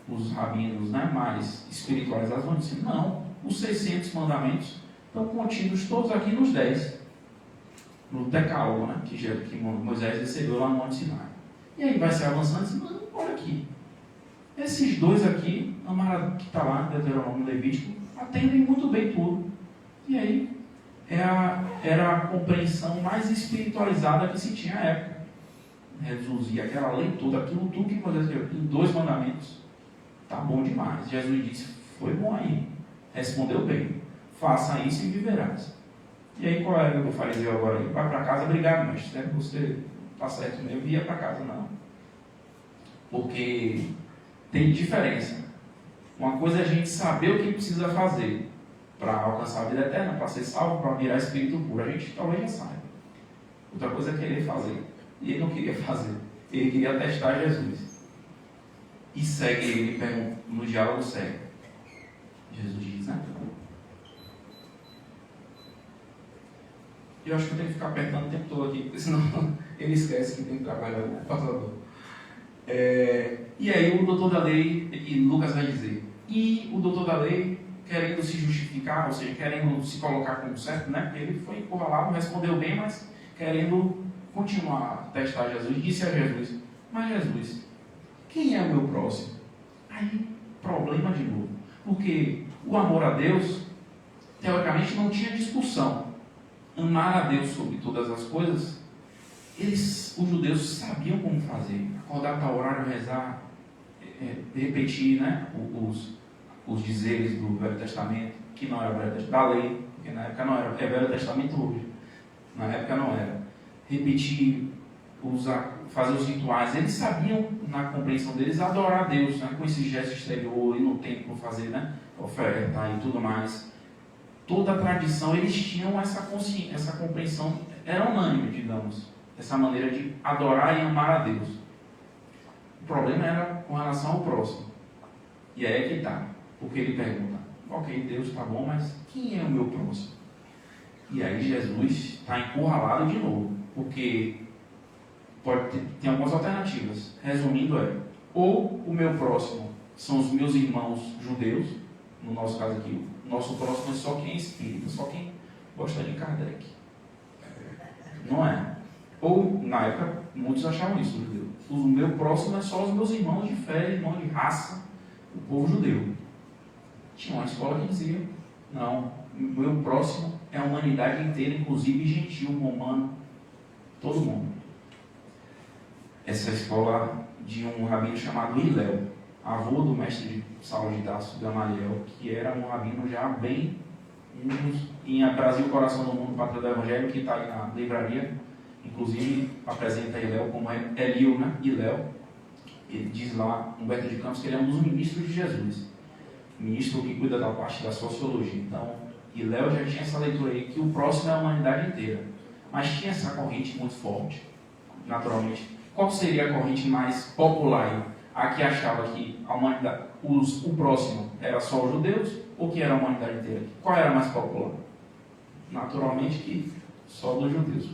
os rabinos, né, mais espiritualizados vão dizer: não, os 600 mandamentos estão contidos todos aqui nos 10, no Decálogo, né, que Moisés recebeu lá no Monte Sinai. E aí vai se avançando e diz: não, olha aqui, esses dois aqui, que está lá no Deuteronômio Levítico, atendem muito bem tudo. E aí era a compreensão mais espiritualizada que se tinha à época. Reduzir aquela lei toda, aquilo tudo que Moisés escreveu, em 2 mandamentos, está bom demais. Jesus disse: foi bom aí, respondeu bem, faça isso e viverás. E aí qual era o fariseu agora? Ele vai para casa: obrigado, mestre, né? Você está certo mesmo, ia para casa. Não, porque tem diferença. Uma coisa é a gente saber o que precisa fazer para alcançar a vida eterna, para ser salvo, para virar espírito puro. A gente talvez já saiba. Outra coisa é querer fazer. E ele não queria fazer. Ele queria testar Jesus. E segue ele, no diálogo segue. Jesus diz: né? Eu acho que eu tenho que ficar apertando o tempo todo aqui, porque senão ele esquece que tem que trabalhar o passador. E aí o doutor da lei, e Lucas vai dizer, e o doutor da lei, querendo se justificar, ou seja, querendo se colocar como certo, né? Porque ele foi encurralado, respondeu bem, mas querendo continuar a testar Jesus, disse a Jesus: mas Jesus, quem é o meu próximo? Aí, problema de novo. Porque o amor a Deus, teoricamente, não tinha discussão. Amar a Deus sobre todas as coisas, os judeus sabiam como fazer. Acordar a tal horário, rezar, repetir, né, os dizeres do Velho Testamento, que não era o Velho Testamento, da lei, porque na época não era, é Velho Testamento hoje, na época não era. Repetir, fazer os rituais, eles sabiam, na compreensão deles, adorar a Deus, né? Com esse gesto exterior, ir no templo fazer, né? Oferta e tudo mais. Toda a tradição, eles tinham essa consciência, essa compreensão, era unânime, digamos, essa maneira de adorar e amar a Deus. O problema era com relação ao próximo. E aí é que está, porque ele pergunta, ok, Deus está bom, mas quem é o meu próximo? E aí Jesus está encurralado de novo, porque tem algumas alternativas. Resumindo, ou o meu próximo são os meus irmãos judeus, no nosso caso aqui, o nosso próximo é só quem é espírita, só quem gosta de Kardec. Não é? Ou, na época, muitos achavam isso, judeu. O meu próximo é só os meus irmãos de fé, irmãos de raça, o povo judeu. Tinha uma escola que dizia, não, o meu próximo é a humanidade inteira, inclusive gentil, romano, todo mundo. Essa escola de um rabino chamado Hillel, avô do mestre de Saulo de Tarso, Gamaliel, que era um rabino já bem em Brasil, Coração do Mundo, Pátria do Evangelho, que está aí na livraria, inclusive apresenta Hillel como Eliu, né? Hillel. Ele diz lá, Humberto de Campos, que ele é um dos ministros de Jesus, ministro que cuida da parte da sociologia. Então, Hillel já tinha essa leitura aí, que o próximo é a humanidade inteira, mas tinha essa corrente muito forte, naturalmente. Qual seria a corrente mais popular? A que achava que a humanidade, o próximo era só os judeus ou que era a humanidade inteira? Qual era a mais popular? Naturalmente que só dos judeus.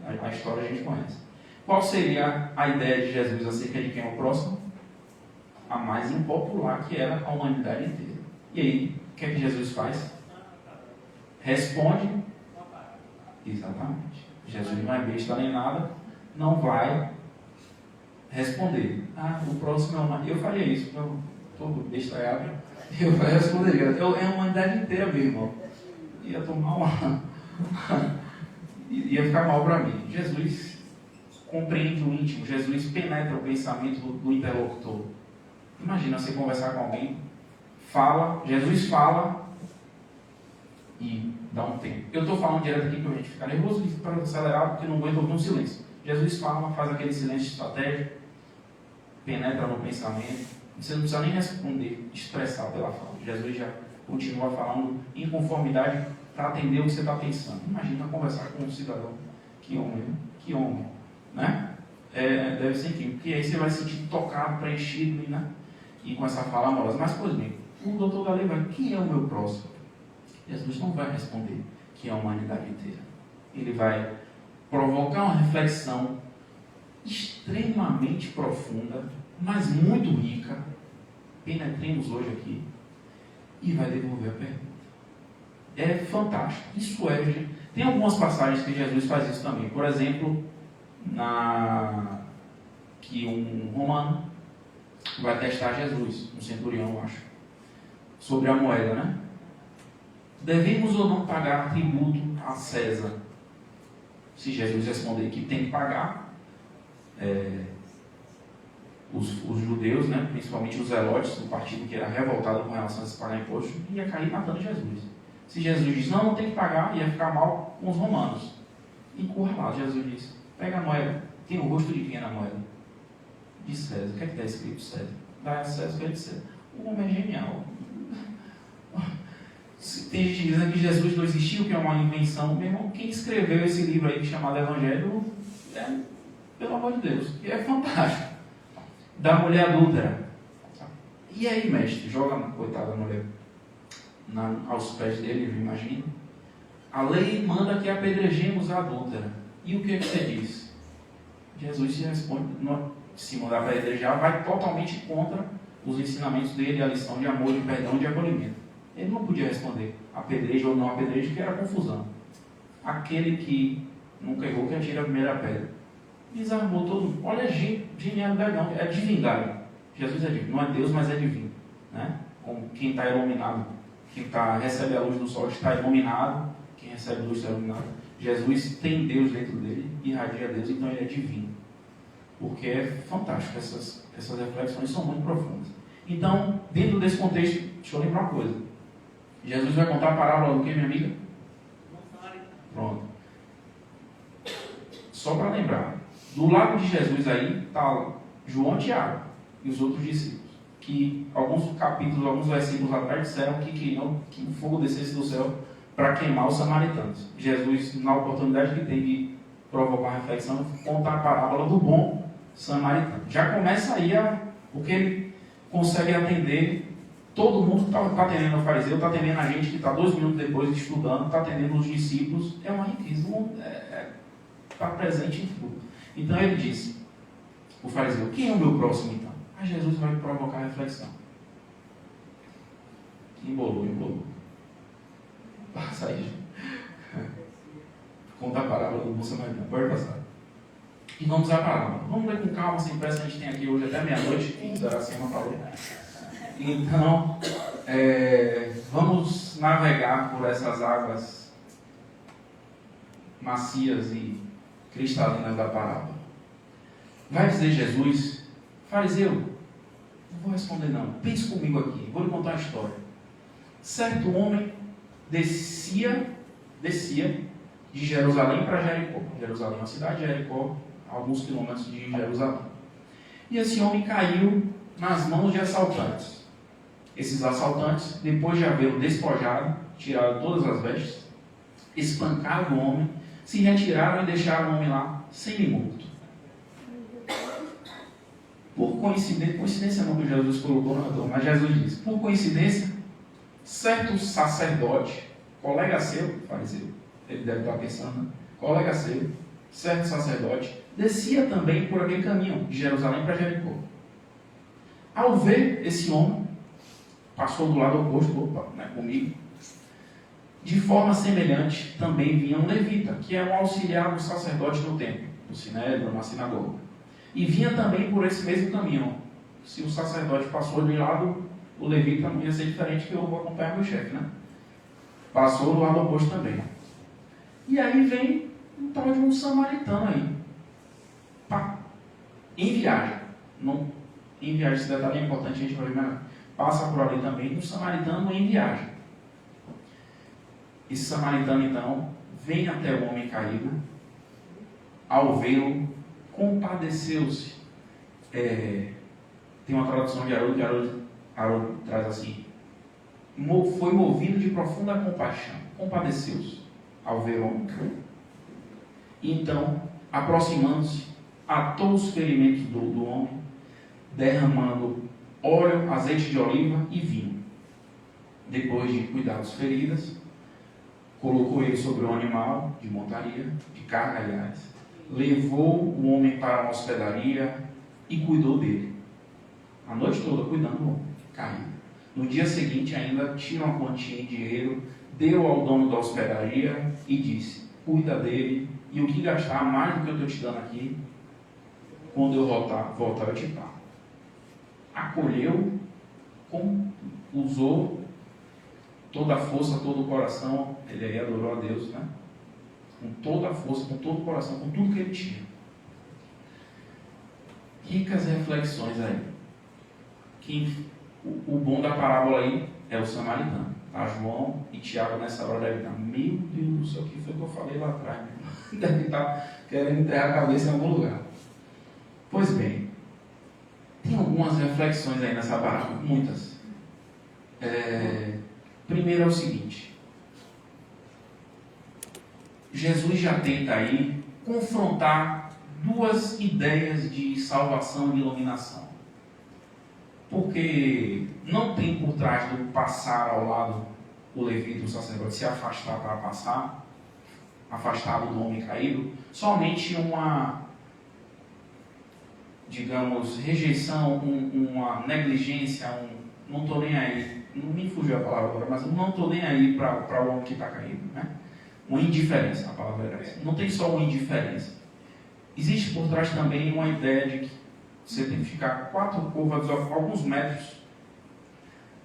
A história a gente conhece. Qual seria a ideia de Jesus acerca de quem é o próximo? A mais impopular, que era a humanidade inteira. E aí, o que é que Jesus faz? Responde. Exatamente. Jesus não é besta nem nada, não vai responder. O próximo é uma... Eu faria isso, eu todo bestalhado, eu responderia. É a humanidade inteira mesmo, irmão. Ia tomar uma... ia ficar mal para mim. Jesus compreende o íntimo, Jesus penetra o pensamento do interlocutor. Imagina você conversar com alguém, fala, Jesus fala e dá um tempo. Eu estou falando direto aqui para a gente ficar nervoso e para acelerar, porque não aguento ouvir um silêncio. Jesus fala, faz aquele silêncio estratégico, penetra no pensamento, você não precisa nem responder, expressar pela fala. Jesus já continua falando em conformidade para atender o que você está pensando. Imagina conversar com um cidadão, que homem, né? Deve ser incrível, porque aí você vai se sentir tocado, preenchido, né? E com essa fala amorosa. Mas, pois bem, o doutor Galei vai, quem é o meu próximo? Jesus não vai responder que é a humanidade inteira. Ele vai provocar uma reflexão extremamente profunda, mas muito rica. Penetremos hoje aqui e vai devolver a pergunta. É fantástico. Isso gente. Tem algumas passagens que Jesus faz isso também. Por exemplo, que um romano vai testar Jesus, um centurião, eu acho, sobre a moeda, né? Devemos ou não pagar tributo a César? Se Jesus responder que tem que pagar, os judeus, né, principalmente os zelotes, do partido que era revoltado com relação a se pagar imposto, ia cair matando Jesus. Se Jesus diz, não tem que pagar, ia ficar mal com os romanos. Encurralado, Jesus diz, pega a moeda. Tem o rosto de quem na moeda? De César. O que é que está escrito César? Dá a César o que é de César. O homem é genial. Tem gente dizendo que Jesus não existiu, que é uma invenção. Meu irmão, quem escreveu esse livro aí chamado Evangelho, pelo amor de Deus, é fantástico. Da mulher adúltera. E aí, mestre, joga a coitada mulher aos pés dele, eu imagino. A lei manda que apedrejemos a adúltera. E o que você diz? Jesus se responde, se mandar apedrejar, vai totalmente contra os ensinamentos dele, a lição de amor, de perdão e de acolhimento. Ele não podia responder apedreja ou não apedreja, que era confusão. Aquele que nunca errou, que atira a primeira pedra. Desarmou todo mundo. Olha, genialidade não, é divindade. Jesus é divino, não é Deus, mas é divino. Né? Como quem está iluminado, quem recebe a luz do sol está iluminado, quem recebe a luz está iluminado. Jesus tem Deus dentro dele, irradia Deus, então ele é divino. Porque é fantástico, essas reflexões são muito profundas. Então, dentro desse contexto, deixa eu lembrar uma coisa. Jesus vai contar a parábola do que, minha amiga? Pronto. Só para lembrar, do lado de Jesus aí está João e Tiago e os outros discípulos, que alguns capítulos, alguns versículos atrás disseram que queriam que o fogo descesse do céu para queimar os samaritanos. Jesus, na oportunidade que tem de provocar uma reflexão, conta a parábola do bom samaritano. Já começa aí porque ele consegue atender todo mundo que está atendendo o fariseu, está atendendo a gente que está 2 minutos depois estudando, está atendendo os discípulos. É uma riqueza, está presente em tudo. Então ele disse, o fariseu, quem é o meu próximo então? Aí Jesus vai provocar a reflexão. Embolou. Passa aí. Conta a parábola do bom samaritano. Pode passar. E vamos à parábola. Vamos ler com calma, sem pressa. A gente tem aqui hoje até meia-noite. Quem quiser acima falou. Então, vamos navegar por essas águas macias e cristalinas da parábola. Vai dizer Jesus, fariseu, não vou responder não, pense comigo aqui, vou lhe contar a história. Certo homem descia de Jerusalém para Jericó. Jerusalém é uma cidade, Jericó, a alguns quilômetros de Jerusalém. E esse homem caiu nas mãos de assaltantes. Esses assaltantes, depois de havê-lo despojado, tiraram todas as vestes, espancaram o homem, se retiraram e deixaram o homem lá, semi-morto. Por coincidência não que Jesus colocou na dor, mas Jesus disse, por coincidência, certo sacerdote, colega seu, fariseu, ele deve estar pensando, colega seu, certo sacerdote, descia também por aquele caminho, de Jerusalém para Jericó. Ao ver esse homem, passou do lado oposto, comigo, de forma semelhante também vinha um levita, que é um auxiliar do sacerdote no templo, no sinédrio, na sinagoga. E vinha também por esse mesmo caminho. Se o sacerdote passou de lado, o levita não ia ser diferente, que eu vou acompanhar meu chefe, né? Passou do lado oposto também. E aí vem um tal de um samaritano aí. Pá. Em viagem. Em viagem, esse detalhe é importante, a gente vai ver. Passa por ali também um samaritano em viagem. Esse samaritano, então, vem até o homem caído, ao vê-lo, compadeceu-se. Tem uma tradução de Haroldo traz assim, foi movido de profunda compaixão, compadeceu-se ao ver o homem caído. Então, aproximando-se, atou os ferimentos do homem, derramando óleo, azeite de oliva e vinho. Depois de cuidar das feridas, colocou ele sobre um animal de montaria, de carga, aliás, levou o homem para uma hospedaria e cuidou dele. A noite toda cuidando do homem, caído. No dia seguinte ainda tirou uma quantia em dinheiro, deu ao dono da hospedaria e disse, cuida dele, e o que gastar mais do que eu estou te dando aqui, quando eu voltar eu te pago. Acolheu, usou toda a força, todo o coração, ele aí adorou a Deus, né? Com toda a força, com todo o coração, com tudo que ele tinha. Ricas reflexões aí. O bom da parábola aí é o samaritano. Tá? João e Tiago nessa hora devem estar, meu Deus do céu, o que foi que eu falei lá atrás? Deve estar querendo enterrar a cabeça em algum lugar. Pois bem, tem algumas reflexões aí nessa parábola, muitas. Primeiro é o seguinte, Jesus já tenta aí confrontar duas ideias de salvação e de iluminação. Porque não tem por trás do passar ao lado o levita, o sacerdote, se afastar para passar, afastado do homem caído, somente uma, digamos, rejeição, uma negligência, não estou nem aí, não me fugiu a palavra agora, mas não estou nem aí para o homem que está caído, né? Uma indiferença, a palavra é essa. Não tem só uma indiferença. Existe por trás também uma ideia de que você tem que ficar 4 curvas, alguns metros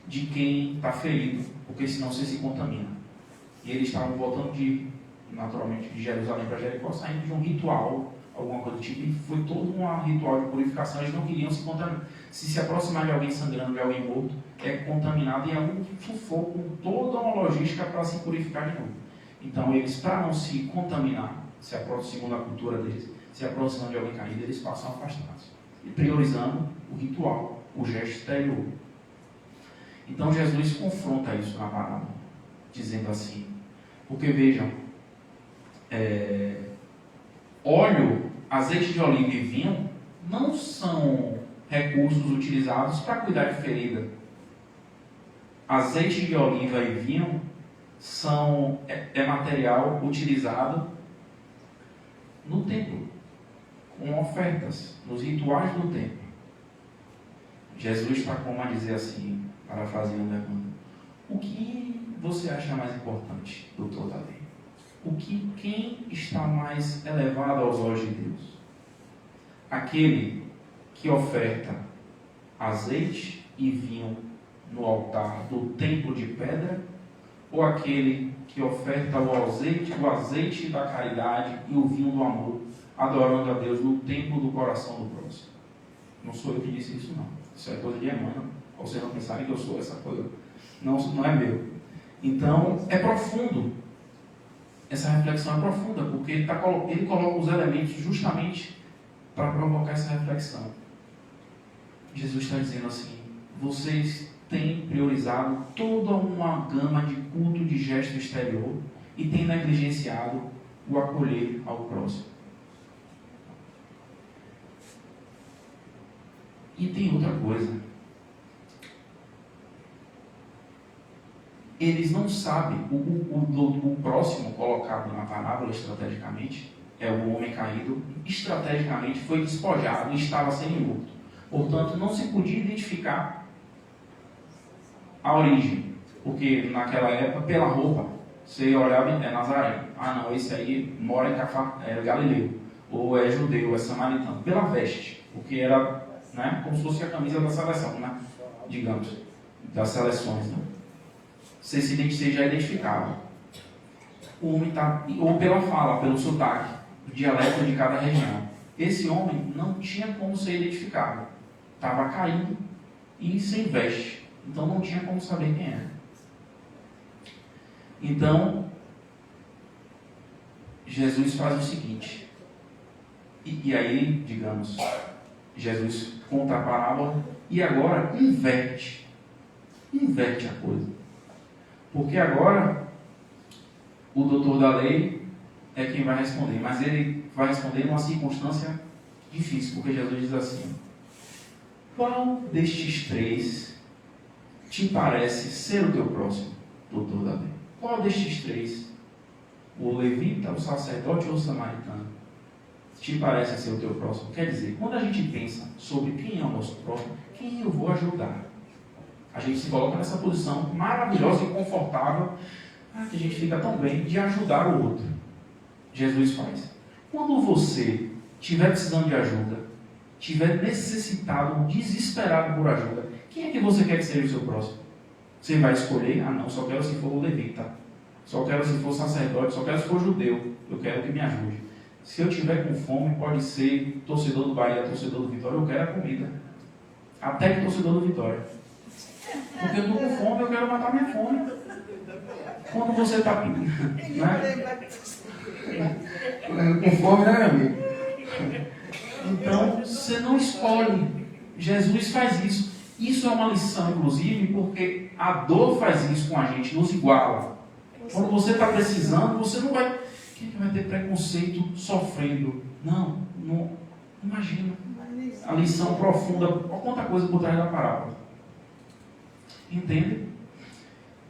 de quem está ferido, porque senão você se contamina. E eles estavam voltando naturalmente de Jerusalém para Jericó, saindo de um ritual alguma coisa do tipo, e foi todo um ritual de purificação. Eles não queriam se contaminar. Se aproximar de alguém sangrando, de alguém morto, é contaminado e é um sufoco, toda uma logística para se purificar de novo. Então, eles, para não se contaminar, se aproximam, segundo a cultura deles, se aproximam de alguém caído, eles passam afastados, e priorizando o ritual, o gesto exterior. Então, Jesus confronta isso na parábola, dizendo assim, porque vejam, óleo, azeite de oliva e vinho não são recursos utilizados para cuidar de ferida. Azeite de oliva e vinho é material utilizado no templo, com ofertas, nos rituais do templo. Jesus está como a dizer assim, parafraseando a pergunta: o que você acha mais importante, doutor da lei? Quem está mais elevado aos olhos de Deus? Aquele que oferta azeite e vinho no altar do templo de pedra, ou aquele que oferta o azeite da caridade e o vinho do amor, adorando a Deus no templo do coração do próximo? Não sou eu que disse isso, não. Isso é coisa de Emmanuel. Ou vocês não pensarem que eu sou essa coisa. Não é meu. Então, é profundo. Essa reflexão é profunda, porque ele coloca os elementos justamente para provocar essa reflexão. Jesus está dizendo assim: vocês têm priorizado toda uma gama de culto de gesto exterior e têm negligenciado o acolher ao próximo. E tem outra coisa. Eles não sabem, o próximo colocado na parábola estrategicamente é o homem caído, estrategicamente foi despojado e estava semi-morto. Portanto, não se podia identificar a origem, porque naquela época, pela roupa, você olhava, é Nazareno. Ah, não, esse aí mora em Galileu, ou é judeu, é samaritano. Pela veste, porque era, né, como se fosse a camisa da seleção, né, digamos, das seleções, né? Você já identificava. O homem ou pela fala, pelo sotaque, o dialeto de cada região. Esse homem não tinha como ser identificado. Estava caído e sem veste. Então não tinha como saber quem era. Então, Jesus faz o seguinte. E aí, digamos, Jesus conta a parábola e agora inverte a coisa. Porque agora o doutor da lei é quem vai responder, mas ele vai responder numa circunstância difícil, porque Jesus diz assim: qual destes três te parece ser o teu próximo, doutor da lei? Qual destes três, o levita, o sacerdote ou o samaritano, te parece ser o teu próximo? Quer dizer, quando a gente pensa sobre quem é o nosso próximo, quem eu vou ajudar, a gente se coloca nessa posição maravilhosa e confortável, que a gente fica tão bem de ajudar o outro. Jesus faz. Quando você estiver precisando de ajuda, estiver necessitado, desesperado por ajuda, quem é que você quer que seja o seu próximo? Você vai escolher: ah não, só quero se for o levita, só quero se for sacerdote, só quero se for judeu, eu quero que me ajude. Se eu tiver com fome, pode ser torcedor do Bahia, torcedor do Vitória, eu quero a comida. Até que torcedor do Vitória. Porque eu estou com fome, eu quero matar minha fome. Quando você está com fome, né, meu amigo? Então, você não escolhe. Jesus faz isso. Isso é uma lição, inclusive, porque a dor faz isso com a gente, nos iguala. Quando você está precisando, você não vai... Quem é que vai ter preconceito sofrendo? Não. Imagina. A lição profunda. Olha quanta coisa por trás da parábola. Entende?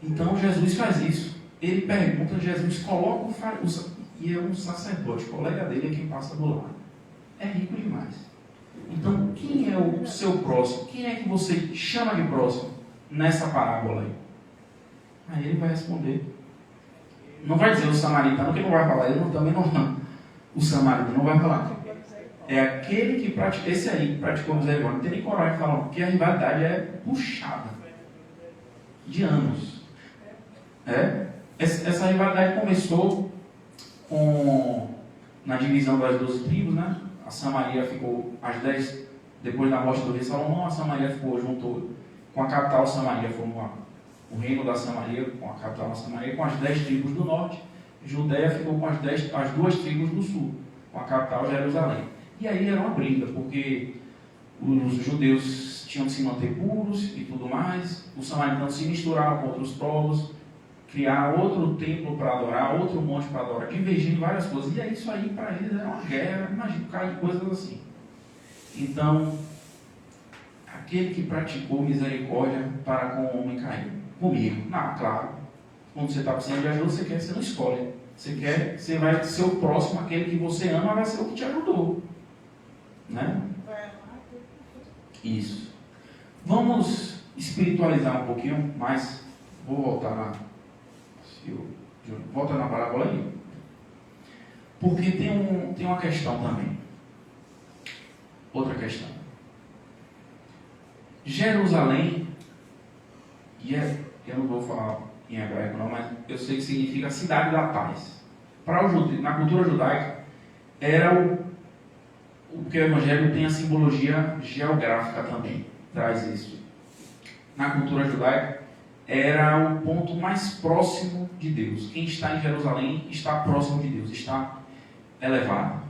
Então Jesus faz isso. Ele pergunta, Jesus coloca e é um sacerdote, colega dele é quem passa do lado. É rico demais. Então, quem é o seu próximo? Quem é que você chama de próximo nessa parábola aí? Aí ele vai responder. Não vai dizer o samaritano, que não vai falar. Ele também não. O samaritano não vai falar. É aquele que pratica, esse aí que praticou misericórdia. Não tem nem coragem de falar, porque a rivalidade é puxada. De anos. Essa rivalidade começou com na divisão das 12 tribos, né? A Samaria ficou às 10, depois da morte do rei Salomão, a Samaria ficou junto com a capital Samaria, formou o reino da Samaria, com a capital da Samaria, com as 10 tribos do norte. Judéia ficou com as 2 tribos do sul, com a capital Jerusalém. E aí era uma briga, porque os judeus tinham que se manter puros e tudo mais, os samaritanos se misturaram com outros povos, criar outro templo para adorar, outro monte para adorar, divergir em várias coisas. E aí isso aí para eles era uma guerra, imagina, cair coisas assim. Então, aquele que praticou misericórdia para com o homem caído. Comigo, claro. Quando você está precisando de ajuda, você não escolhe. Você vai ser o próximo, aquele que você ama, vai ser o que te ajudou. Né? Isso. Vamos espiritualizar um pouquinho mais. Vou voltar na. Volta na parábola aí. Porque tem uma questão também. Outra questão. Jerusalém, eu não vou falar em hebraico não, mas eu sei que significa cidade da paz. Na cultura judaica, era porque o Evangelho tem a simbologia geográfica também, traz isso. Na cultura judaica, era o ponto mais próximo de Deus. Quem está em Jerusalém está próximo de Deus, está elevado.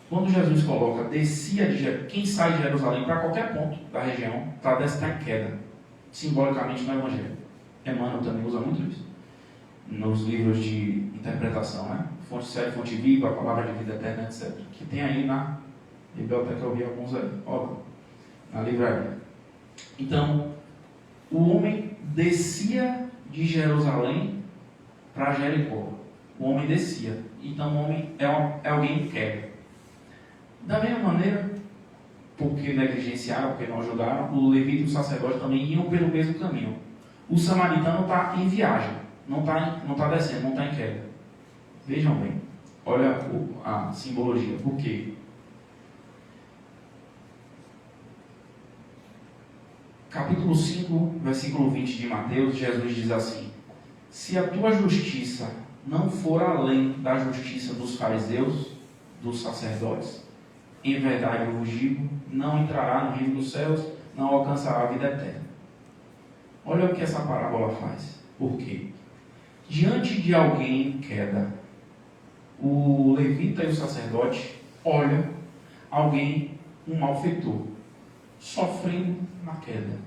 Quando Jesus coloca, quem sai de Jerusalém para qualquer ponto da região, está em queda, simbolicamente no Evangelho. Emmanuel também usa muito isso, nos livros de interpretação, né? Fonte séria, fonte viva, a palavra de vida eterna, etc. Que tem aí na biblioteca, eu vi alguns aí, na livraria. Então, o homem descia de Jerusalém para Jericó. O homem descia. Então, o homem é alguém em queda. Da mesma maneira, porque negligenciaram, porque não ajudaram, o levita e o sacerdote também iam pelo mesmo caminho. O samaritano está em viagem, não está descendo, não está em queda. Vejam bem, olha a simbologia. Por quê? Capítulo 5, versículo 20 de Mateus, Jesus diz assim: se a tua justiça não for além da justiça dos fariseus, dos sacerdotes, em verdade eu vos digo, não entrará no reino dos céus, não alcançará a vida eterna. Olha o que essa parábola faz. Por quê? Diante de alguém em queda, o levita e o sacerdote olham alguém, um malfeitor, sofrendo na queda.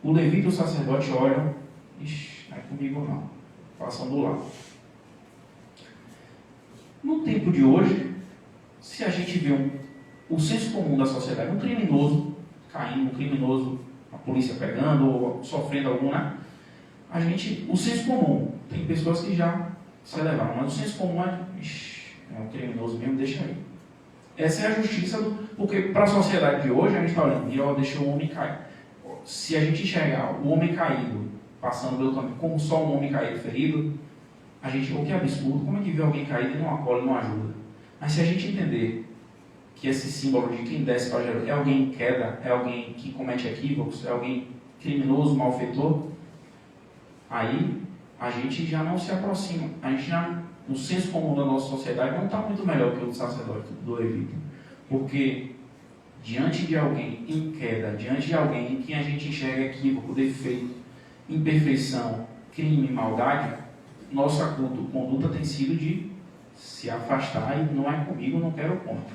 O levita e o sacerdote olham, ixi, não é comigo não, passam do lado. No tempo de hoje, se a gente vê o senso comum da sociedade, um criminoso caindo, um criminoso, a polícia pegando, ou sofrendo algum, né? O senso comum, tem pessoas que já se elevaram, mas o senso comum é um criminoso mesmo, deixa aí. Essa é a justiça, porque para a sociedade de hoje, a gente está olhando, e deixa o homem cair. Se a gente enxergar o homem caído, passando pelo caminho, como só um homem caído ferido, a gente, o que é absurdo, como é que vê alguém caído e não acolhe, não ajuda? Mas se a gente entender que esse símbolo de quem desce para Jerusalém é alguém em queda, é alguém que comete equívocos, é alguém criminoso, malfeitor, aí a gente já não se aproxima. O senso comum da nossa sociedade não está muito melhor que o do sacerdote, do levita. Porque diante de alguém em queda, diante de alguém em quem a gente enxerga equívoco, defeito, imperfeição, crime, maldade, nossa conduta tem sido de se afastar e não é comigo, não quero ponto.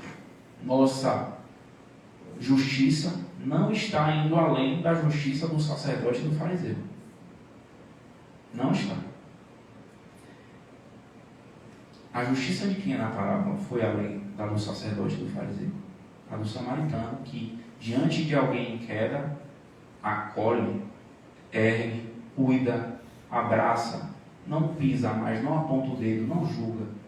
Nossa justiça não está indo além da justiça do sacerdote e do fariseu. Não está. A justiça de quem é na parábola foi além da do sacerdote e do fariseu. A do samaritano, que diante de alguém em queda, acolhe, ergue, cuida, abraça, não pisa mais, não aponta o dedo, não julga.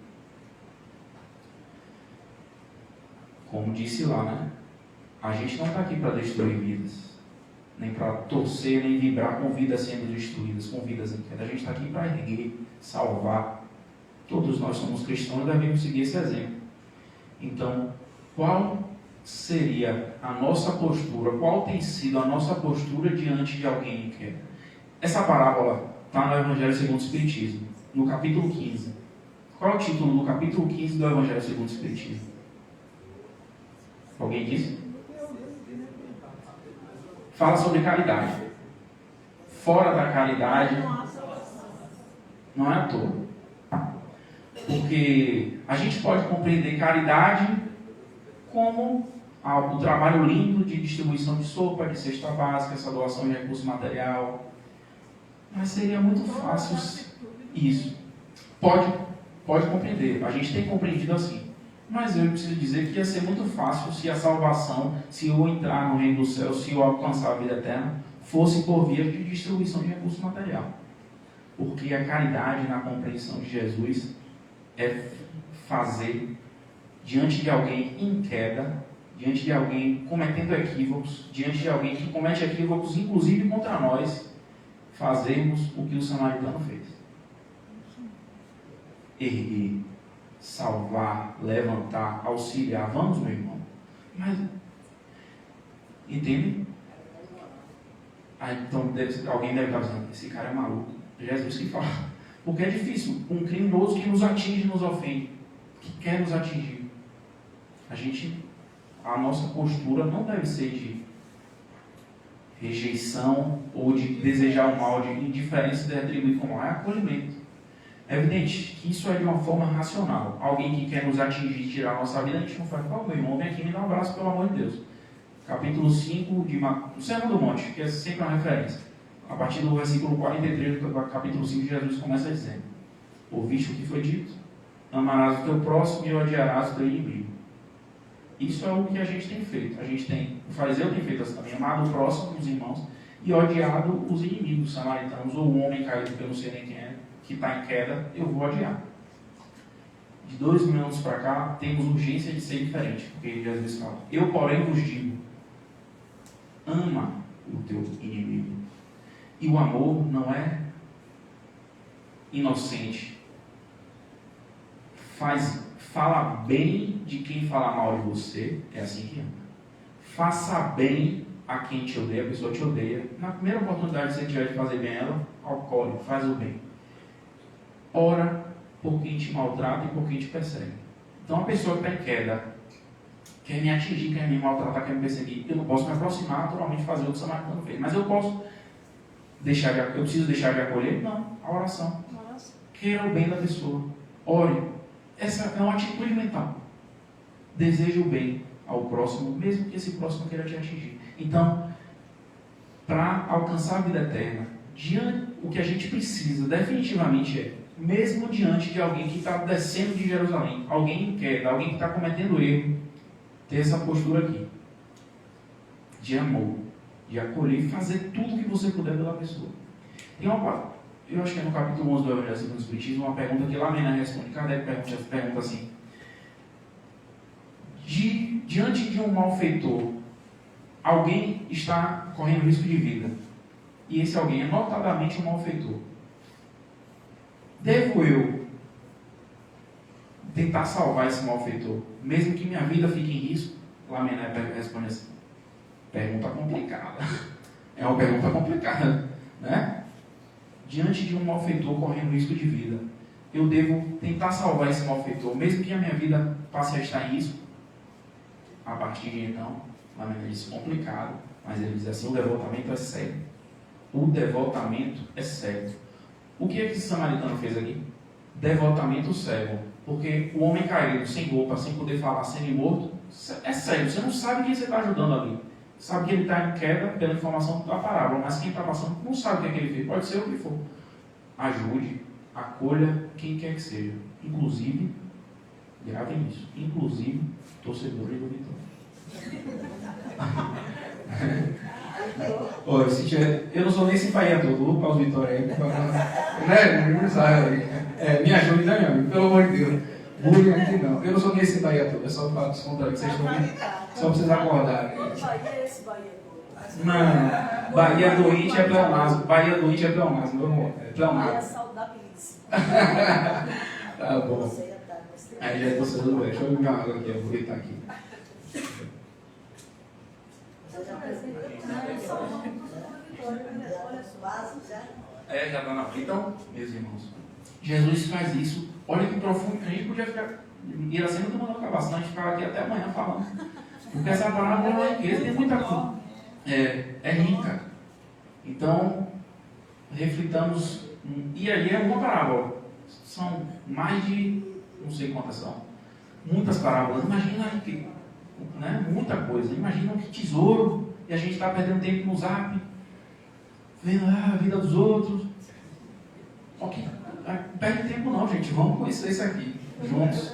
Como disse lá, né? A gente não está aqui para destruir vidas, nem para torcer, nem vibrar com vidas sendo destruídas, com vidas em queda. A gente está aqui para erguer, salvar. Todos nós somos cristãos e devemos seguir esse exemplo. Então, qual seria a nossa postura, qual tem sido a nossa postura diante de alguém em queda? Essa parábola está no Evangelho segundo o Espiritismo, no capítulo 15, Qual é o título do capítulo 15 do Evangelho segundo o Espiritismo? Alguém disse? Fala sobre caridade. Fora da caridade, não é à toa. Porque a gente pode compreender caridade como o trabalho lindo de distribuição de sopa, de cesta básica, essa doação de recurso material. Mas seria muito fácil isso. Pode compreender. A gente tem compreendido assim. Mas eu preciso dizer que ia ser muito fácil se a salvação, se eu entrar no reino do céu, se eu alcançar a vida eterna, fosse por via de distribuição de recurso material. Porque a caridade na compreensão de Jesus é fazer diante de alguém em queda, diante de alguém cometendo equívocos, diante de alguém que comete equívocos, inclusive contra nós, fazermos o que o samaritano fez. Erguer, salvar, levantar, auxiliar. Vamos, meu irmão. Mas, entende? Então alguém deve estar dizendo, esse cara é maluco. Jesus que fala. Porque é difícil. Um criminoso que nos atinge, nos ofende, que quer nos atingir. A nossa postura não deve ser de rejeição ou de desejar o mal, de indiferença de retribuir com o mal. É acolhimento. É evidente que isso é de uma forma racional. Alguém que quer nos atingir e tirar a nossa vida, a gente não faz, meu irmão, vem aqui me dá um abraço, pelo amor de Deus. Capítulo 5 do Sermão do Monte, que é sempre uma referência. A partir do versículo 43 do capítulo 5, Jesus começa dizendo: ouviste o que foi dito? Amarás o teu próximo e odiarás o teu inimigo. Isso é o que a gente tem feito. O fariseu tem feito assim também, amado o próximo, os irmãos, e odiado os inimigos, os samaritanos, ou o homem caído, que eu não sei nem quem é, que está em queda, eu vou odiar. De 2 mil anos para cá, temos urgência de ser diferente, porque Jesus fala: eu, porém, vos digo, ama o teu inimigo. E o amor não é inocente. Fala bem de quem fala mal de você, é assim que ama. Faça bem a quem te odeia, a pessoa te odeia. Na primeira oportunidade que você tiver de fazer bem a ela, acolhe, faz o bem. Ora por quem te maltrata e por quem te persegue. Então a pessoa que está em queda, quer me atingir, quer me maltratar, quer me perseguir, eu não posso me aproximar, naturalmente, fazer o que o samaritano fez. Mas eu preciso deixar de acolher? Não, a oração. Queira o bem da pessoa. Ore. Essa é uma atitude mental. Deseje o bem ao próximo, mesmo que esse próximo queira te atingir. Então, para alcançar a vida eterna, o que a gente precisa definitivamente é, mesmo diante de alguém que está descendo de Jerusalém, alguém em queda, alguém que está cometendo erro, ter essa postura aqui, de amor, de acolher e fazer tudo o que você puder pela pessoa. Eu acho que é no capítulo 11 do Evangelho segundo o Espiritismo, uma pergunta que lá Mená responde. Kardec pergunta assim: diante de um malfeitor, alguém está correndo risco de vida, e esse alguém é notadamente um malfeitor. Devo eu tentar salvar esse malfeitor, mesmo que minha vida fique em risco? Lá Mená responde assim: pergunta complicada. É uma pergunta complicada, né? Diante de um malfeitor correndo risco de vida, eu devo tentar salvar esse malfeitor, mesmo que a minha vida passe a estar em risco? A partir de então, lá Mená diz complicado, mas ele diz assim: o devotamento é sério. O devotamento é sério. O que é que esse samaritano fez aqui? Devotamento cego. Porque o homem caído, sem roupa, sem poder falar, semi-morto, é cego. Você não sabe quem você está ajudando ali. Sabe que ele está em queda pela informação da parábola, mas quem está passando não sabe o que é que ele fez. Pode ser o que for. Ajude, acolha quem quer que seja. Inclusive, gravem isso, inclusive torcedores do Vitória. Olha, se tiver, eu não sou nem simpatia todo, vou para os Vitória aí, né? Me ajude, né, meu amigo? Pelo amor de Deus. Bullying aqui não. Eu não sou nem simpatia todo, é só para descontar que vocês estão vendo. Só para vocês acordarem. Não, Bahia do Índio é pleonasmo. Bahia do Índio é pleonasmo, meu amor. É pleonasmo. É saudabilíssimo. Tá bom. Aí já é torcedor do Oeste. Deixa eu beber uma água aqui, aproveitar aqui. Já está na frente. Então, meus irmãos, Jesus faz isso. Olha que profundo. A gente podia ficar. Iracema não mandou acabar, senão a gente ficava aqui até amanhã falando. Porque essa parábola é riqueza, tem muita coisa. É rica. Então, reflitamos. E aí é uma parábola. São mais de. Não sei quantas são. Muitas parábolas. Imagina que. Né, muita coisa. Imagina que tesouro. E a gente está perdendo tempo no zap. Vendo a vida dos outros. Ok. Perde tempo não, gente. Vamos conhecer isso aqui. Juntos.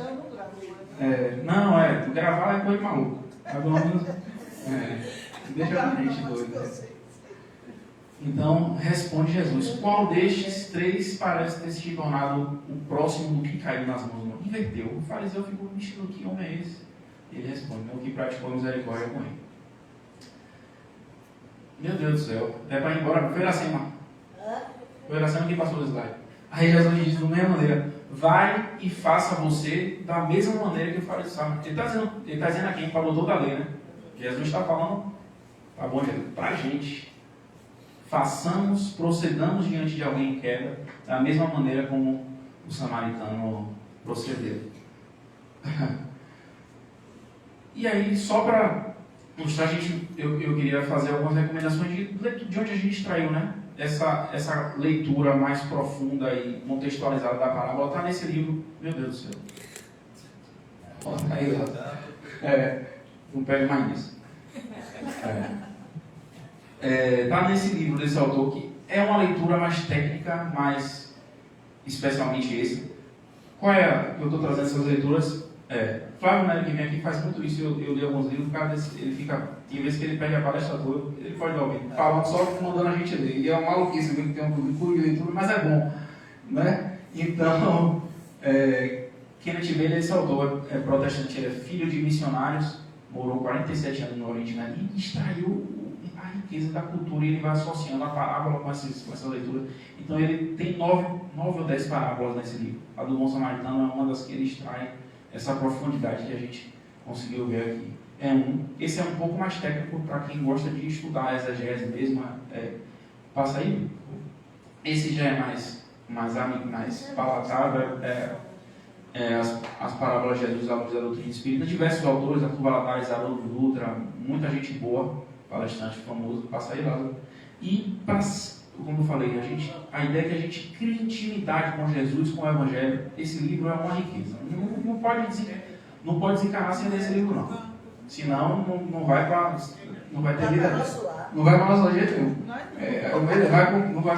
Não, gravar é coisa maluca. Deixa a gente doido. Então, responde Jesus. Qual destes três parece ter se tornado o próximo do que caiu nas mãos? Inverteu. O fariseu ficou mexendo, que homem é esse? Ele responde, o que praticou misericórdia com ele. Meu Deus do céu. É para ir embora. Foi Iracema. Foi Iracema que passou o slide. Aí Jesus diz, da mesma maneira, vai e faça você da mesma maneira que o fariseu. Ele está dizendo aqui, falou toda a lei, né? Jesus está falando, tá bom, Jesus, para a gente. Façamos, procedamos diante de alguém em queda, da mesma maneira como o samaritano procedeu. E aí, só para mostrar, eu queria fazer algumas recomendações de onde a gente extraiu, né? Essa leitura mais profunda e contextualizada da parábola está nesse livro. Meu Deus do céu. Aí, não pega mais nisso. Está nesse livro desse autor que é uma leitura mais técnica, mais especialmente esse. Qual é que eu estou trazendo essas leituras? Flávio Nery, que vem aqui, faz muito isso. Eu li alguns livros, ele fica, em vez que ele pede a palestra toda, ele pode dar alguém falando só mandando a gente ler. E é uma maluquice que tem um curso de leitura, mas é bom, né? Então, Kenneth Bailey, esse autor, é protestante, ele é filho de missionários, morou 47 anos no Oriente Médio e extraiu a riqueza da cultura e ele vai associando a parábola com essa leitura. Então, ele tem 9 ou 10 parábolas nesse livro. A do Bom Samaritano é uma das que ele extrai essa profundidade que a gente conseguiu ver aqui. Esse é um pouco mais técnico para quem gosta de estudar a exegese mesmo. Passa aí. Esse já é mais palatável. As parábolas de Jesus à luz da doutrina espírita. Diversos autores, Arthur Valadares, Haroldo Dutra, muita gente boa, palestrante famoso. Passa aí, Lázaro. E, como eu falei, a ideia é que a gente crie intimidade com Jesus, com o Evangelho. Esse livro é uma riqueza. Não pode desencarnar sem ler esse livro, não. Senão, não vai ter vida. Não vai para o nosso jeito nenhum. Não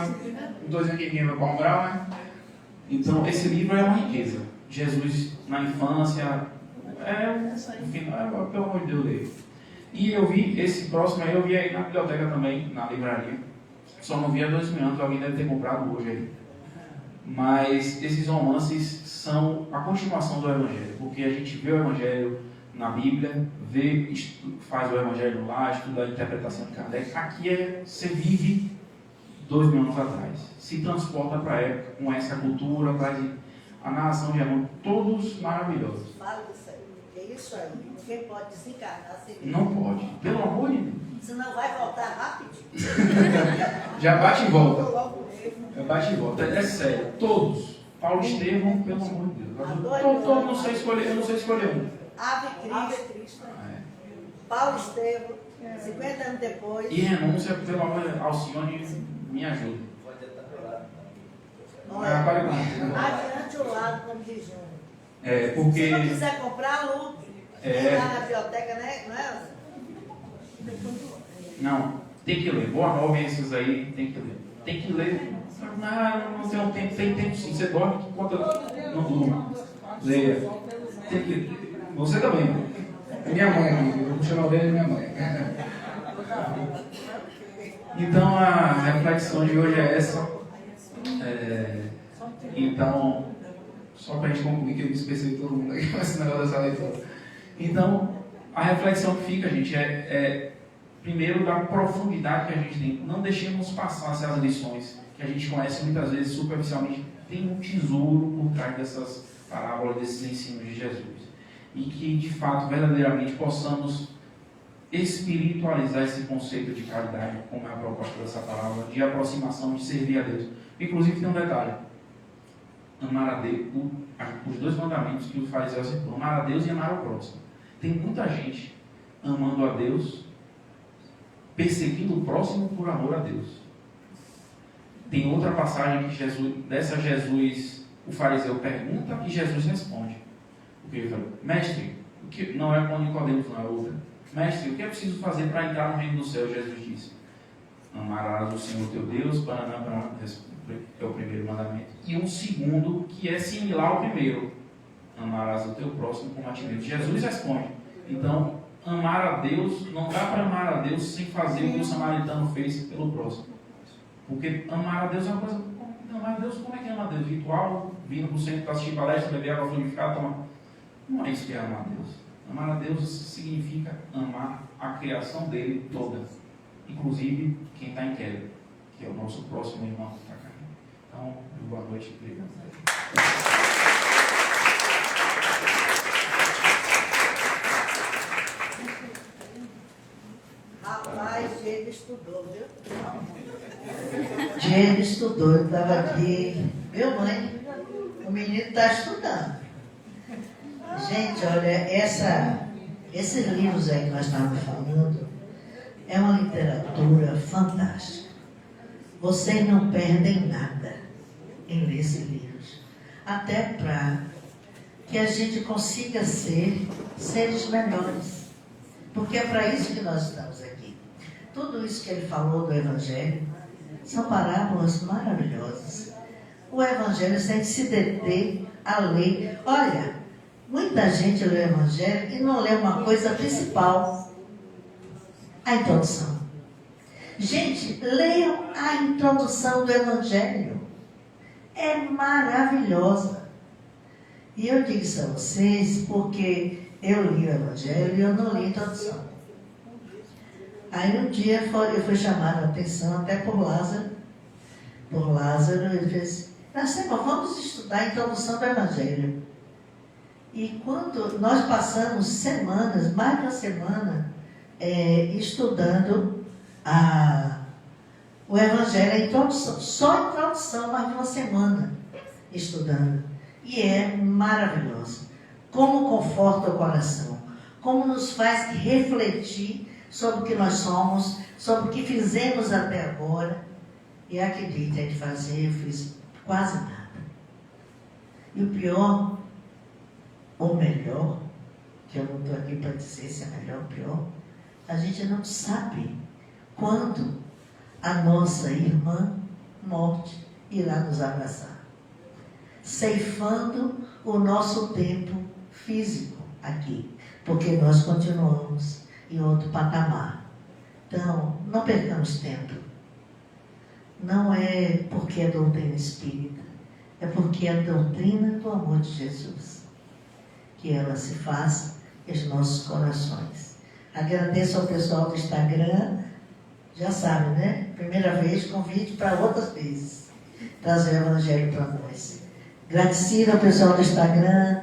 estou dizendo que ninguém vai comprar, mas... Então, esse livro é uma riqueza. Jesus na infância, pelo amor de Deus, leio. E eu vi esse próximo aí, eu vi aí na biblioteca também, na livraria. Só não vi há 2000 anos, alguém deve ter comprado hoje aí. Mas esses romances são a continuação do Evangelho, porque a gente vê o Evangelho na Bíblia, faz o Evangelho lá, estuda a interpretação de Kardec. Aqui você vive 2000 anos atrás, se transporta para a época, conhece a cultura, traz a narração de amor, todos maravilhosos. Fala disso aí, porque isso aí, ninguém pode desencarnar sem ver. Não pode, pelo amor de Deus. Senão vai voltar rapidinho. Já bate e volta. Já bate e volta, é sério, todos. Paulo Estevão, pelo amor de Deus. Eu não sei escolher um. Ave Cristo. Paulo Estevão, 50 anos depois. E renúncia, pelo amor de Deus, Alcione, me ajuda. Adiante o lado, como diz Júnior. Porque... Se não quiser comprar, lute. Tem lá na biblioteca, né? Não, tem que ler. Boa Nova, esses aí, tem que ler. Tem que ler. Não tem um tempo, tem tempo sim. Você dorme enquanto não durma. Leia. Tem que ler. Você também. É minha mãe aqui, eu vou chamar o dele minha mãe. Então a reflexão de hoje é essa. Então, só para a gente concluir que eu me esqueci de todo mundo aqui com esse negócio dessa leitura. Então, a reflexão que fica, gente, primeiro da profundidade que a gente tem. Não deixemos passar essas lições que a gente conhece muitas vezes superficialmente. Tem um tesouro por trás dessas parábolas, desses ensinos de Jesus. E que, de fato, verdadeiramente possamos espiritualizar esse conceito de caridade, como é a proposta dessa palavra, de aproximação, de servir a Deus. Inclusive, tem um detalhe. amar a Deus, os dois mandamentos que os fariseus citam, amar a Deus e amar ao próximo. Tem muita gente amando a Deus, perseguindo o próximo por amor a Deus. Tem outra passagem que Jesus, o fariseu pergunta e Jesus responde. O que ele fala? Mestre, o que, não é com Nicodemos, não é outra. Mestre, o que é preciso fazer para entrar no reino do céu? Jesus disse: amarás o Senhor teu Deus, é o primeiro mandamento. E um segundo, que é similar ao primeiro: amarás o teu próximo como a ti mesmo. Jesus responde: então, amar a Deus, não dá para amar a Deus sem fazer o que o samaritano fez pelo próximo. Porque amar a Deus é uma coisa. Amar a Deus, como é que ama a Deus? Ritual, vindo para o centro para assistir palestra, beber água fluidificada, tomar. Não é isso que é amar a Deus. Amar a Deus significa amar a criação dele toda, inclusive quem está em queda, que é o nosso próximo irmão que está cá. Então, boa noite, obrigado. Rapaz, Diego estudou, viu? Diego estudou, eu estava aqui. Meu mãe, o menino está estudando. Gente, olha, esses livros aí que nós estávamos falando é uma literatura fantástica. Vocês não perdem nada em ler esses livros. Até para que a gente consiga ser seres melhores. Porque é para isso que nós estamos aqui. Tudo isso que ele falou do Evangelho são parábolas maravilhosas. O Evangelho, se a gente se deter a ler, olha, muita gente lê o Evangelho e não lê uma coisa principal: a introdução. Gente, leiam a introdução do Evangelho. É maravilhosa. E eu digo isso a vocês porque eu li o Evangelho e eu não li a introdução. Aí um dia eu fui chamada a atenção até por Lázaro. Por Lázaro, ele fez: vamos estudar a introdução do Evangelho. E quando nós passamos semanas, mais de uma semana, estudando o Evangelho, a introdução, só a introdução, mais de uma semana estudando. E é maravilhoso. Como conforta o coração, como nos faz refletir sobre o que nós somos, sobre o que fizemos até agora. E acredite, de fazer, eu fiz quase nada. E o pior, ou melhor, que eu não estou aqui para dizer se é melhor ou pior, a gente não sabe quando a nossa irmã morte irá nos abraçar, ceifando o nosso tempo físico aqui, porque nós continuamos em outro patamar. Então, não percamos tempo. Não é porque é doutrina espírita, é porque é a doutrina do amor de Jesus, que ela se faça em nossos corações. Agradeço ao pessoal do Instagram, já sabe, né? Primeira vez, convite para outras vezes, trazer o Evangelho para nós. Agradecido ao pessoal do Instagram,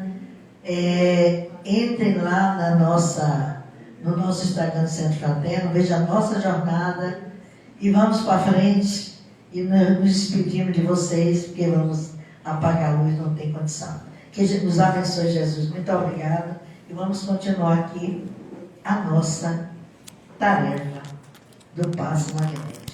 entrem lá no nosso Instagram do Centro Fraterno, vejam a nossa jornada e vamos para frente. E nos despedimos de vocês, porque vamos apagar a luz, não tem condição. Que nos abençoe, Jesus. Muito obrigada. E vamos continuar aqui a nossa tarefa do passe magnético.